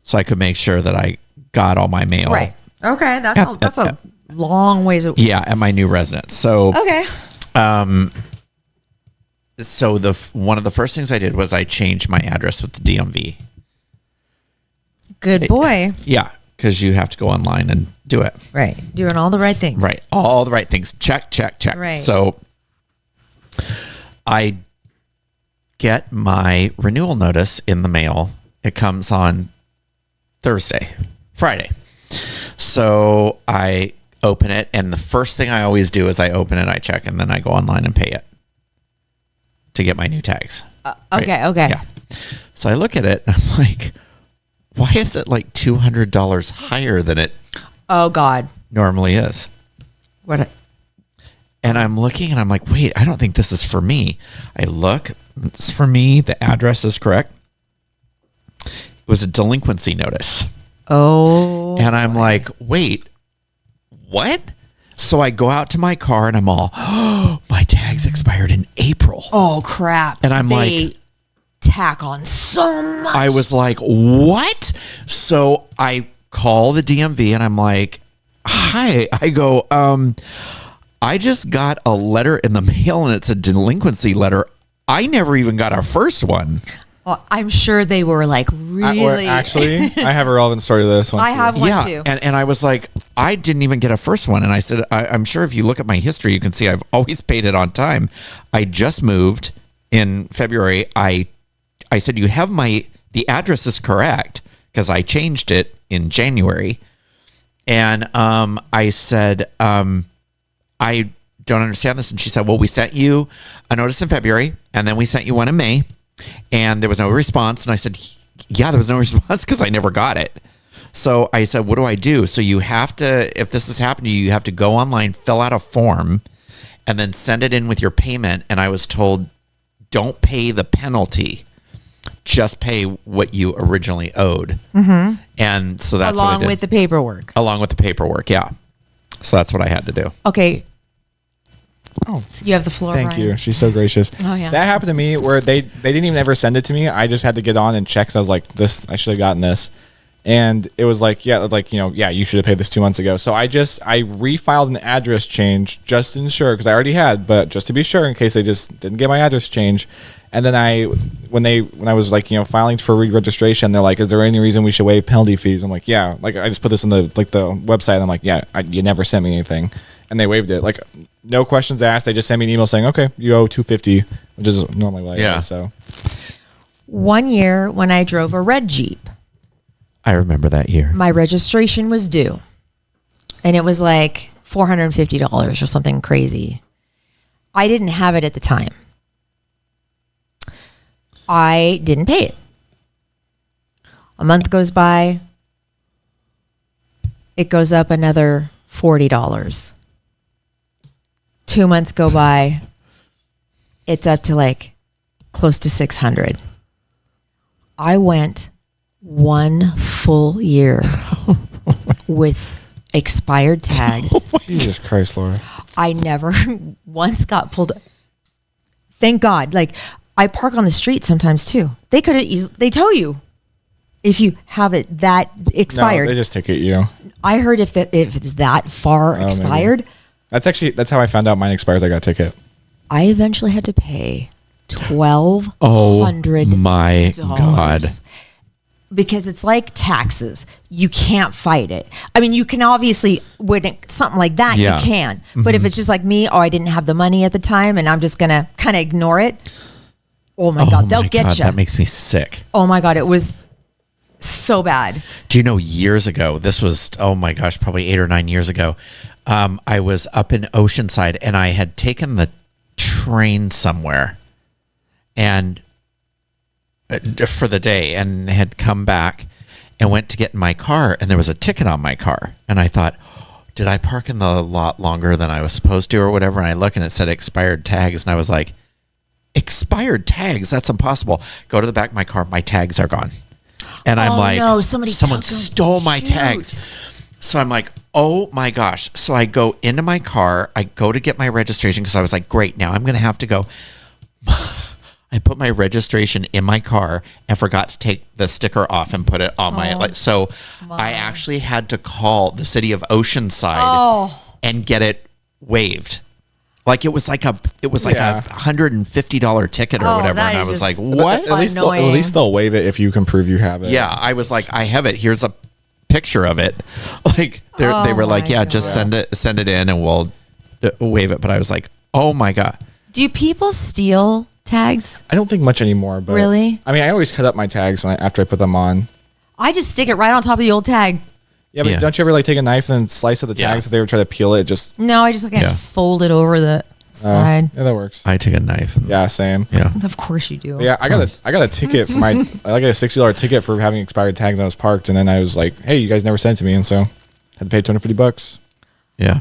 [SPEAKER 3] So I could make sure that I got all my mail.
[SPEAKER 1] Right. Okay. That's a long ways away.
[SPEAKER 3] Yeah, at my new residence. So,
[SPEAKER 1] Okay.
[SPEAKER 3] so one of the first things I did was I changed my address with the DMV.
[SPEAKER 1] Good boy.
[SPEAKER 3] Yeah, because you have to go online and do it.
[SPEAKER 1] Right. Doing all the right things.
[SPEAKER 3] Right. All the right things. Check, check, check.
[SPEAKER 1] Right.
[SPEAKER 3] So I get my renewal notice in the mail. It comes on Friday. So I open it, and the first thing I always do is I open it, I check, and then I go online and pay it to get my new tags.
[SPEAKER 1] Okay. Okay.
[SPEAKER 3] Yeah. So I look at it, and I'm like, why is it like $200 higher than it
[SPEAKER 1] Oh God.
[SPEAKER 3] normally is?
[SPEAKER 1] What?
[SPEAKER 3] And I'm looking and I'm like, wait, I don't think this is for me. I look, it's for me. The address is correct. It was a delinquency notice.
[SPEAKER 1] Oh.
[SPEAKER 3] And I'm like, wait, what? So I go out to my car and I'm all, oh, my tags expired in April.
[SPEAKER 1] Oh crap.
[SPEAKER 3] And I'm
[SPEAKER 1] they
[SPEAKER 3] like,
[SPEAKER 1] tack on so much.
[SPEAKER 3] I was like, what? So I call the DMV and I'm like, hi. I go, I just got a letter in the mail and it's a delinquency letter. I never even got a first one.
[SPEAKER 1] Well, I'm sure they were like really.
[SPEAKER 2] Actually, I have a relevant story to this one.
[SPEAKER 1] I
[SPEAKER 2] too.
[SPEAKER 1] have one too.
[SPEAKER 3] And I was like, I didn't even get a first one. And I said, I'm sure if you look at my history, you can see I've always paid it on time. I just moved in February. I said, you have the address is correct because I changed it in January. And I said, I don't understand this. And she said, well, we sent you a notice in February and then we sent you one in May and there was no response. And I said, yeah, there was no response because I never got it. So I said, what do I do? So you have to, if this has happened to you, you have to go online, fill out a form and then send it in with your payment. And I was told, don't pay the penalty. Just pay what you originally owed. Mm-hmm. And so that's what I
[SPEAKER 1] Along
[SPEAKER 3] did.
[SPEAKER 1] with the paperwork.
[SPEAKER 3] Along with the paperwork, yeah. So that's what I had to do.
[SPEAKER 1] Okay.
[SPEAKER 2] Oh,
[SPEAKER 1] You have the floor.
[SPEAKER 2] thank
[SPEAKER 1] Bryan.
[SPEAKER 2] you. She's so gracious.
[SPEAKER 1] Oh, yeah.
[SPEAKER 2] That happened to me where they didn't even ever send it to me. I just had to get on and check. So I was like, I should have gotten this. And it was like, you should have paid this 2 months ago. So I refiled an address change just to ensure, because I already had, but just to be sure in case they just didn't get my address change. And then when I was like, filing for re-registration, they're like, is there any reason we should waive penalty fees? I'm like, yeah. Like I just put this on the website. And I'm like, yeah, you never sent me anything. And they waived it. Like no questions asked. They just sent me an email saying, okay, you owe $250, which is normally what I owe. So
[SPEAKER 1] 1 year when I drove a red Jeep,
[SPEAKER 3] I remember that year.
[SPEAKER 1] my registration was due, and it was like $450 or something crazy. I didn't have it at the time. I didn't pay it. A month goes by. It goes up another $40. 2 months go by. It's up to like close to $600. I went 1 full year with expired tags.
[SPEAKER 2] Jesus Christ, Laura.
[SPEAKER 1] I never once got pulled. Thank God. Like I park on the street sometimes too. They could have. They tell you if you have it that expired.
[SPEAKER 2] No, they just ticket you.
[SPEAKER 1] I heard if it's that far expired.
[SPEAKER 2] Maybe. That's how I found out mine expires. I got a ticket.
[SPEAKER 1] I eventually had to pay $1,200.
[SPEAKER 3] Oh my God.
[SPEAKER 1] Because it's like taxes. You can't fight it. I mean, you can obviously, when something like that,
[SPEAKER 3] Yeah.
[SPEAKER 1] you can. But if it's just like me, I didn't have the money at the time and I'm just going to kind of ignore it. Oh my God, they'll get you.
[SPEAKER 3] That makes me sick.
[SPEAKER 1] Oh my God, it was so bad.
[SPEAKER 3] Do you know, years ago, this was, oh my gosh, probably 8 or 9 years ago, I was up in Oceanside and I had taken the train somewhere and for the day and had come back and went to get in my car and there was a ticket on my car. And I thought, did I park in the lot longer than I was supposed to or whatever? And I look and it said expired tags. And I was like, expired tags? That's impossible. Go to the back of my car. My tags are gone. And I'm like,
[SPEAKER 1] no,
[SPEAKER 3] someone
[SPEAKER 1] took them.
[SPEAKER 3] stole my
[SPEAKER 1] Shoot.
[SPEAKER 3] tags. So I'm like, oh my gosh. So I go into my car. I go to get my registration because I was like, great, now I'm going to have to go. I put my registration in my car and forgot to take the sticker off and put it on my. So I actually had to call the city of Oceanside and get it waived. Like it was like a $150 ticket or whatever,
[SPEAKER 1] that
[SPEAKER 3] and I
[SPEAKER 1] is
[SPEAKER 3] was like,
[SPEAKER 1] just
[SPEAKER 3] "What?"
[SPEAKER 2] At least they'll waive it if you can prove you have it.
[SPEAKER 3] Yeah, I was like, "I have it. Here's a picture of it." Like they were like, "Yeah, just send it in, and we'll waive it." But I was like, "Oh my God!"
[SPEAKER 1] Do people steal tags?
[SPEAKER 2] I don't think much anymore. But
[SPEAKER 1] Really?
[SPEAKER 2] I mean, I always cut up my tags after I put them on.
[SPEAKER 1] I just stick it right on top of the old tag.
[SPEAKER 2] Yeah, but don't you ever like take a knife and slice up the tags if they ever try to peel it? Just
[SPEAKER 1] No, I just like fold it over the side.
[SPEAKER 2] yeah, that works.
[SPEAKER 3] I take a knife.
[SPEAKER 2] Yeah, same.
[SPEAKER 3] Yeah.
[SPEAKER 1] Of course you do.
[SPEAKER 2] But yeah, I got a ticket for I got a $60 ticket for having expired tags. And I was parked, and then I was like, "Hey, you guys never sent it to me," and so had to pay $250.
[SPEAKER 3] Yeah.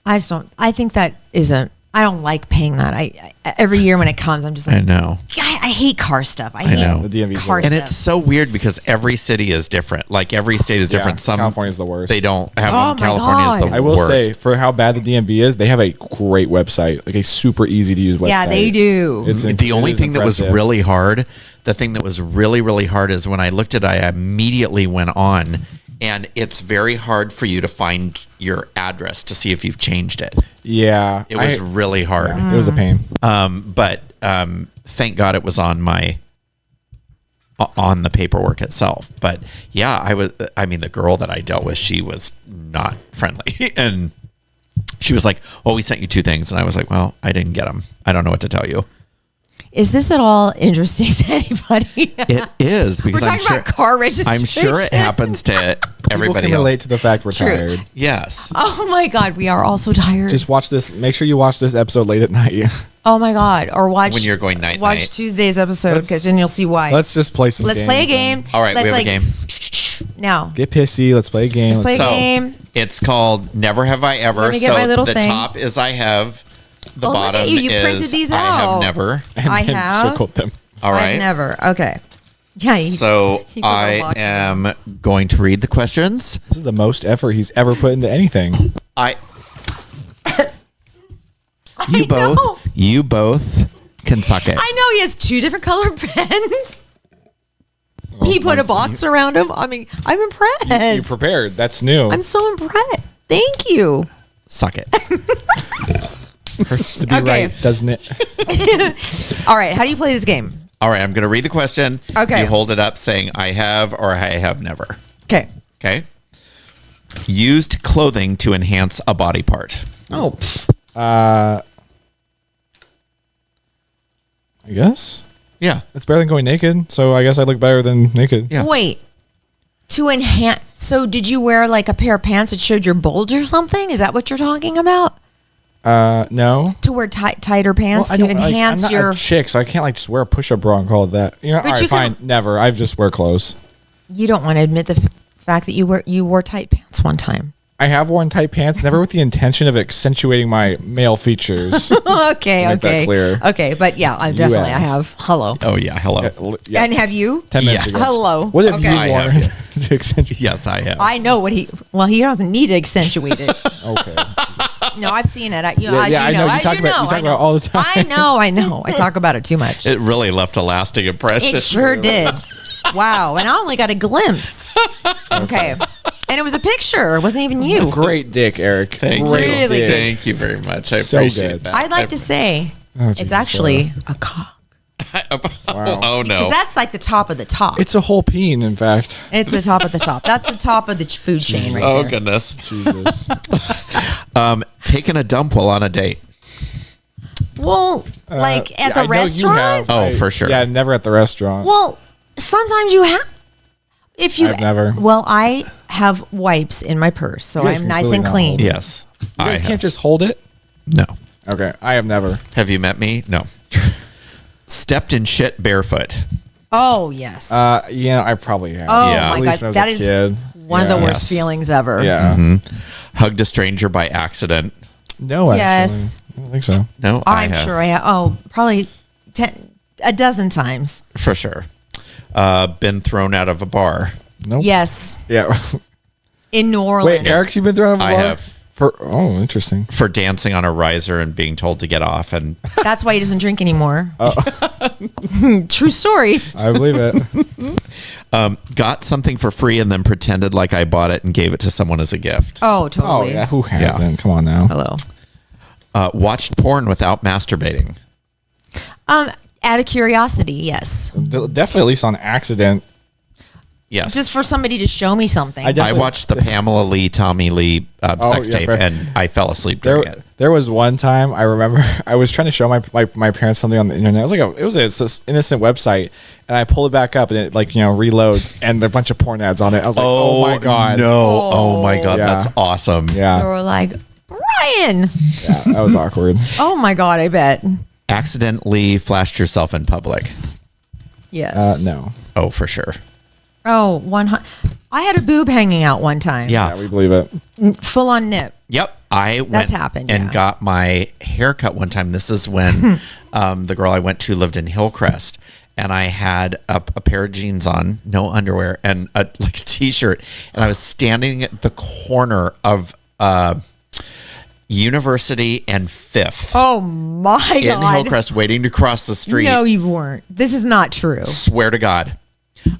[SPEAKER 1] I just don't. I think that isn't. I don't like paying that. I every year when it comes, I'm just like,
[SPEAKER 3] I know.
[SPEAKER 1] I hate car stuff. I hate
[SPEAKER 3] know.
[SPEAKER 2] The DMV
[SPEAKER 1] car
[SPEAKER 3] And
[SPEAKER 1] stuff.
[SPEAKER 3] it's so weird because every city is different. Like every state is different. Some
[SPEAKER 2] California's the worst.
[SPEAKER 3] They don't have
[SPEAKER 1] Oh
[SPEAKER 3] them.
[SPEAKER 1] my
[SPEAKER 3] California is
[SPEAKER 1] God.
[SPEAKER 3] the
[SPEAKER 2] I will
[SPEAKER 3] worst.
[SPEAKER 2] say, for how bad the DMV is, they have a great website, like a super easy to use website.
[SPEAKER 1] Yeah, they do.
[SPEAKER 3] The only thing that was
[SPEAKER 2] impressive.
[SPEAKER 3] really hard, the thing that was really, really hard is when I looked at it, I immediately went on, and it's very hard for you to find your address to see if you've changed it.
[SPEAKER 2] Yeah,
[SPEAKER 3] It was really hard.
[SPEAKER 2] It was a pain.
[SPEAKER 3] But thank God it was on the paperwork itself. But yeah, I mean, the girl that I dealt with, she was not friendly. And she was like, well, we sent you 2 things. And I was like, well, I didn't get them. I don't know what to tell you.
[SPEAKER 1] Is this at all interesting to anybody?
[SPEAKER 3] It is, because
[SPEAKER 1] We're talking about car registration.
[SPEAKER 3] I'm sure it happens to
[SPEAKER 2] People
[SPEAKER 3] everybody
[SPEAKER 2] can
[SPEAKER 3] else.
[SPEAKER 2] relate to the fact we're tired.
[SPEAKER 3] Yes.
[SPEAKER 1] Oh my God, we are all so tired.
[SPEAKER 2] Just watch this. Make sure you watch this episode late at night.
[SPEAKER 1] Oh my God, or watch
[SPEAKER 3] When you're going
[SPEAKER 1] Watch
[SPEAKER 3] night-night.
[SPEAKER 1] Tuesday's episode because then you'll see why.
[SPEAKER 2] Let's just play some.
[SPEAKER 1] Let's
[SPEAKER 2] games
[SPEAKER 1] play a
[SPEAKER 2] and
[SPEAKER 1] game.
[SPEAKER 3] All right, we
[SPEAKER 1] Let's
[SPEAKER 3] have a game.
[SPEAKER 1] Now,
[SPEAKER 2] Get pissy. Let's play a game.
[SPEAKER 1] Let's play a
[SPEAKER 3] So
[SPEAKER 1] game.
[SPEAKER 3] it's called Never Have I Ever.
[SPEAKER 1] Let me get
[SPEAKER 3] so
[SPEAKER 1] my little
[SPEAKER 3] the
[SPEAKER 1] thing.
[SPEAKER 3] top is I have. The
[SPEAKER 1] Oh, look at
[SPEAKER 3] bottom
[SPEAKER 1] you. You
[SPEAKER 3] is
[SPEAKER 1] printed these
[SPEAKER 3] I have
[SPEAKER 1] out.
[SPEAKER 3] never.
[SPEAKER 2] And
[SPEAKER 1] I
[SPEAKER 2] then
[SPEAKER 1] have.
[SPEAKER 2] circled them.
[SPEAKER 3] All right.
[SPEAKER 1] I've never. Okay. Yeah.
[SPEAKER 3] So
[SPEAKER 1] he put the
[SPEAKER 3] I
[SPEAKER 1] boxes
[SPEAKER 3] am going to read the questions.
[SPEAKER 2] This is the most effort he's ever put into anything.
[SPEAKER 3] I You both can suck it.
[SPEAKER 1] I know he has 2 different color pens. He put a box around him. I mean, I'm impressed.
[SPEAKER 2] You prepared. That's new.
[SPEAKER 1] I'm so impressed. Thank you.
[SPEAKER 3] Suck it.
[SPEAKER 2] Hurts to be right, doesn't it?
[SPEAKER 1] All right. How do you play this game?
[SPEAKER 3] All right, I'm going to read the question.
[SPEAKER 1] Okay.
[SPEAKER 3] You hold it up saying I have or I have never.
[SPEAKER 1] Okay.
[SPEAKER 3] Okay. Used clothing to enhance a body part.
[SPEAKER 1] Oh.
[SPEAKER 2] I guess.
[SPEAKER 3] Yeah.
[SPEAKER 2] It's better than going naked, so I guess I look better than naked.
[SPEAKER 3] Yeah.
[SPEAKER 1] Wait. To enhance. So did you wear like a pair of pants that showed your bulge or something? Is that what you're talking about?
[SPEAKER 2] No.
[SPEAKER 1] To wear tighter pants to enhance
[SPEAKER 2] I'm not
[SPEAKER 1] your.
[SPEAKER 2] a chick, so I can't like just wear a push-up bra and call it that. You know, all right, fine, never. I just wear clothes. You
[SPEAKER 1] don't want to admit the fact that you wore tight pants one time.
[SPEAKER 2] I have worn tight pants, never with the intention of accentuating my male features.
[SPEAKER 1] Okay.
[SPEAKER 2] That clear.
[SPEAKER 1] Okay, but yeah, I definitely I have. Hello.
[SPEAKER 3] Oh yeah, hello.
[SPEAKER 2] Yeah.
[SPEAKER 1] And have you?
[SPEAKER 2] 10 minutes ago.
[SPEAKER 1] Hello.
[SPEAKER 2] What have you
[SPEAKER 3] I
[SPEAKER 2] worn
[SPEAKER 3] have,
[SPEAKER 2] to accentuate?
[SPEAKER 3] Yes, I have.
[SPEAKER 1] I know what he. Well, he doesn't need to accentuate it.
[SPEAKER 2] Okay.
[SPEAKER 1] No, I've seen it.
[SPEAKER 2] I know. You talk about it all the time.
[SPEAKER 1] I know. I talk about it too much.
[SPEAKER 3] It really left a lasting impression.
[SPEAKER 1] It sure did. Wow. And I only got a glimpse. Okay. And it was a picture. It wasn't even you.
[SPEAKER 2] Great dick, Eric.
[SPEAKER 3] Thank you.
[SPEAKER 1] Really good.
[SPEAKER 3] Thank you very much. I
[SPEAKER 2] So
[SPEAKER 3] appreciate
[SPEAKER 2] good.
[SPEAKER 3] that.
[SPEAKER 1] I'd like to say it's actually a cock.
[SPEAKER 2] Wow.
[SPEAKER 3] Oh no.
[SPEAKER 1] Because that's like the top of the top.
[SPEAKER 2] It's a whole peen, in fact.
[SPEAKER 1] It's the top of the top. That's the top of the food chain right
[SPEAKER 3] Oh
[SPEAKER 1] there.
[SPEAKER 3] goodness.
[SPEAKER 2] Jesus.
[SPEAKER 3] Taking a dump while on a date.
[SPEAKER 1] Well, like at the
[SPEAKER 2] I know you
[SPEAKER 1] restaurant?
[SPEAKER 2] have.
[SPEAKER 3] Oh, for sure.
[SPEAKER 2] Yeah, never at the restaurant.
[SPEAKER 1] Well, sometimes you have. If you
[SPEAKER 2] I've never.
[SPEAKER 1] Well, I have wipes in my purse, so
[SPEAKER 2] You guys
[SPEAKER 1] I'm
[SPEAKER 2] can
[SPEAKER 1] nice
[SPEAKER 2] clearly
[SPEAKER 1] and
[SPEAKER 2] not
[SPEAKER 1] clean.
[SPEAKER 2] hold
[SPEAKER 3] Yes.
[SPEAKER 2] You
[SPEAKER 3] I
[SPEAKER 2] guys
[SPEAKER 3] have.
[SPEAKER 2] can't just hold it?
[SPEAKER 3] No.
[SPEAKER 2] Okay, I have never.
[SPEAKER 3] Have you met me? No. Stepped in shit barefoot.
[SPEAKER 1] Oh yes.
[SPEAKER 2] Yeah, I probably have.
[SPEAKER 1] Oh
[SPEAKER 3] yeah.
[SPEAKER 1] my
[SPEAKER 2] At least
[SPEAKER 1] God,
[SPEAKER 2] when I was
[SPEAKER 1] that
[SPEAKER 2] a
[SPEAKER 1] is
[SPEAKER 2] kid.
[SPEAKER 1] one of the
[SPEAKER 2] Yeah.
[SPEAKER 1] worst
[SPEAKER 3] Yes.
[SPEAKER 1] feelings ever.
[SPEAKER 2] Yeah.
[SPEAKER 3] Hugged a stranger by accident.
[SPEAKER 2] No, actually.
[SPEAKER 1] Yes.
[SPEAKER 2] I don't think so.
[SPEAKER 3] No,
[SPEAKER 1] I'm
[SPEAKER 3] have.
[SPEAKER 1] sure I have. Oh, probably a dozen times.
[SPEAKER 3] For sure. Been thrown out of a bar.
[SPEAKER 2] Nope.
[SPEAKER 1] Yes,
[SPEAKER 2] Yeah.
[SPEAKER 1] in New Orleans.
[SPEAKER 2] Wait, Eric, you've been thrown out of a
[SPEAKER 3] I
[SPEAKER 2] bar?
[SPEAKER 3] have.
[SPEAKER 2] Oh, interesting.
[SPEAKER 3] For dancing on a riser and being told to get off. And
[SPEAKER 1] That's why he doesn't drink anymore.
[SPEAKER 2] Oh.
[SPEAKER 1] True story.
[SPEAKER 2] I believe it.
[SPEAKER 3] got something for free and then pretended like I bought it and gave it to someone as a gift.
[SPEAKER 1] Oh,
[SPEAKER 2] Oh,
[SPEAKER 1] totally.
[SPEAKER 2] yeah. Who hasn't? Come on now.
[SPEAKER 1] Hello.
[SPEAKER 3] Watched porn without masturbating.
[SPEAKER 1] Out of curiosity, yes.
[SPEAKER 2] Definitely, at least on accident.
[SPEAKER 3] Yes.
[SPEAKER 1] Just for somebody to show me something.
[SPEAKER 2] I
[SPEAKER 3] I
[SPEAKER 2] definitely-
[SPEAKER 3] watched the Pamela Lee, Tommy Lee sex
[SPEAKER 2] yeah,
[SPEAKER 3] tape,
[SPEAKER 2] right.
[SPEAKER 3] and I fell asleep during it.
[SPEAKER 2] There was one time I remember I was trying to show my parents something on the internet. It was an innocent website, and I pulled it back up, and it reloads, and there are a bunch of porn ads on it. I was like, oh my God,
[SPEAKER 3] No. Oh my God.
[SPEAKER 2] Yeah.
[SPEAKER 3] That's awesome.
[SPEAKER 1] They
[SPEAKER 2] yeah,
[SPEAKER 1] were like, Bryan.
[SPEAKER 2] yeah, that was awkward.
[SPEAKER 1] Oh my God, I bet.
[SPEAKER 3] Accidentally flashed yourself in public.
[SPEAKER 1] Yes.
[SPEAKER 2] No,
[SPEAKER 3] Oh, for sure.
[SPEAKER 1] Oh, 100. I had a boob hanging out one time.
[SPEAKER 3] Yeah.
[SPEAKER 2] yeah, we believe it.
[SPEAKER 1] Full on nip.
[SPEAKER 3] Yep. I went
[SPEAKER 1] happened,
[SPEAKER 3] and
[SPEAKER 1] yeah.
[SPEAKER 3] got my hair cut one time. This is when the girl I went to lived in Hillcrest. And I had a pair of jeans on, no underwear, and a t-shirt. And I was standing at the corner of University and Fifth
[SPEAKER 1] Oh my
[SPEAKER 3] in
[SPEAKER 1] God.
[SPEAKER 3] Hillcrest waiting to cross the street.
[SPEAKER 1] No, you weren't. This is not true.
[SPEAKER 3] Swear to God.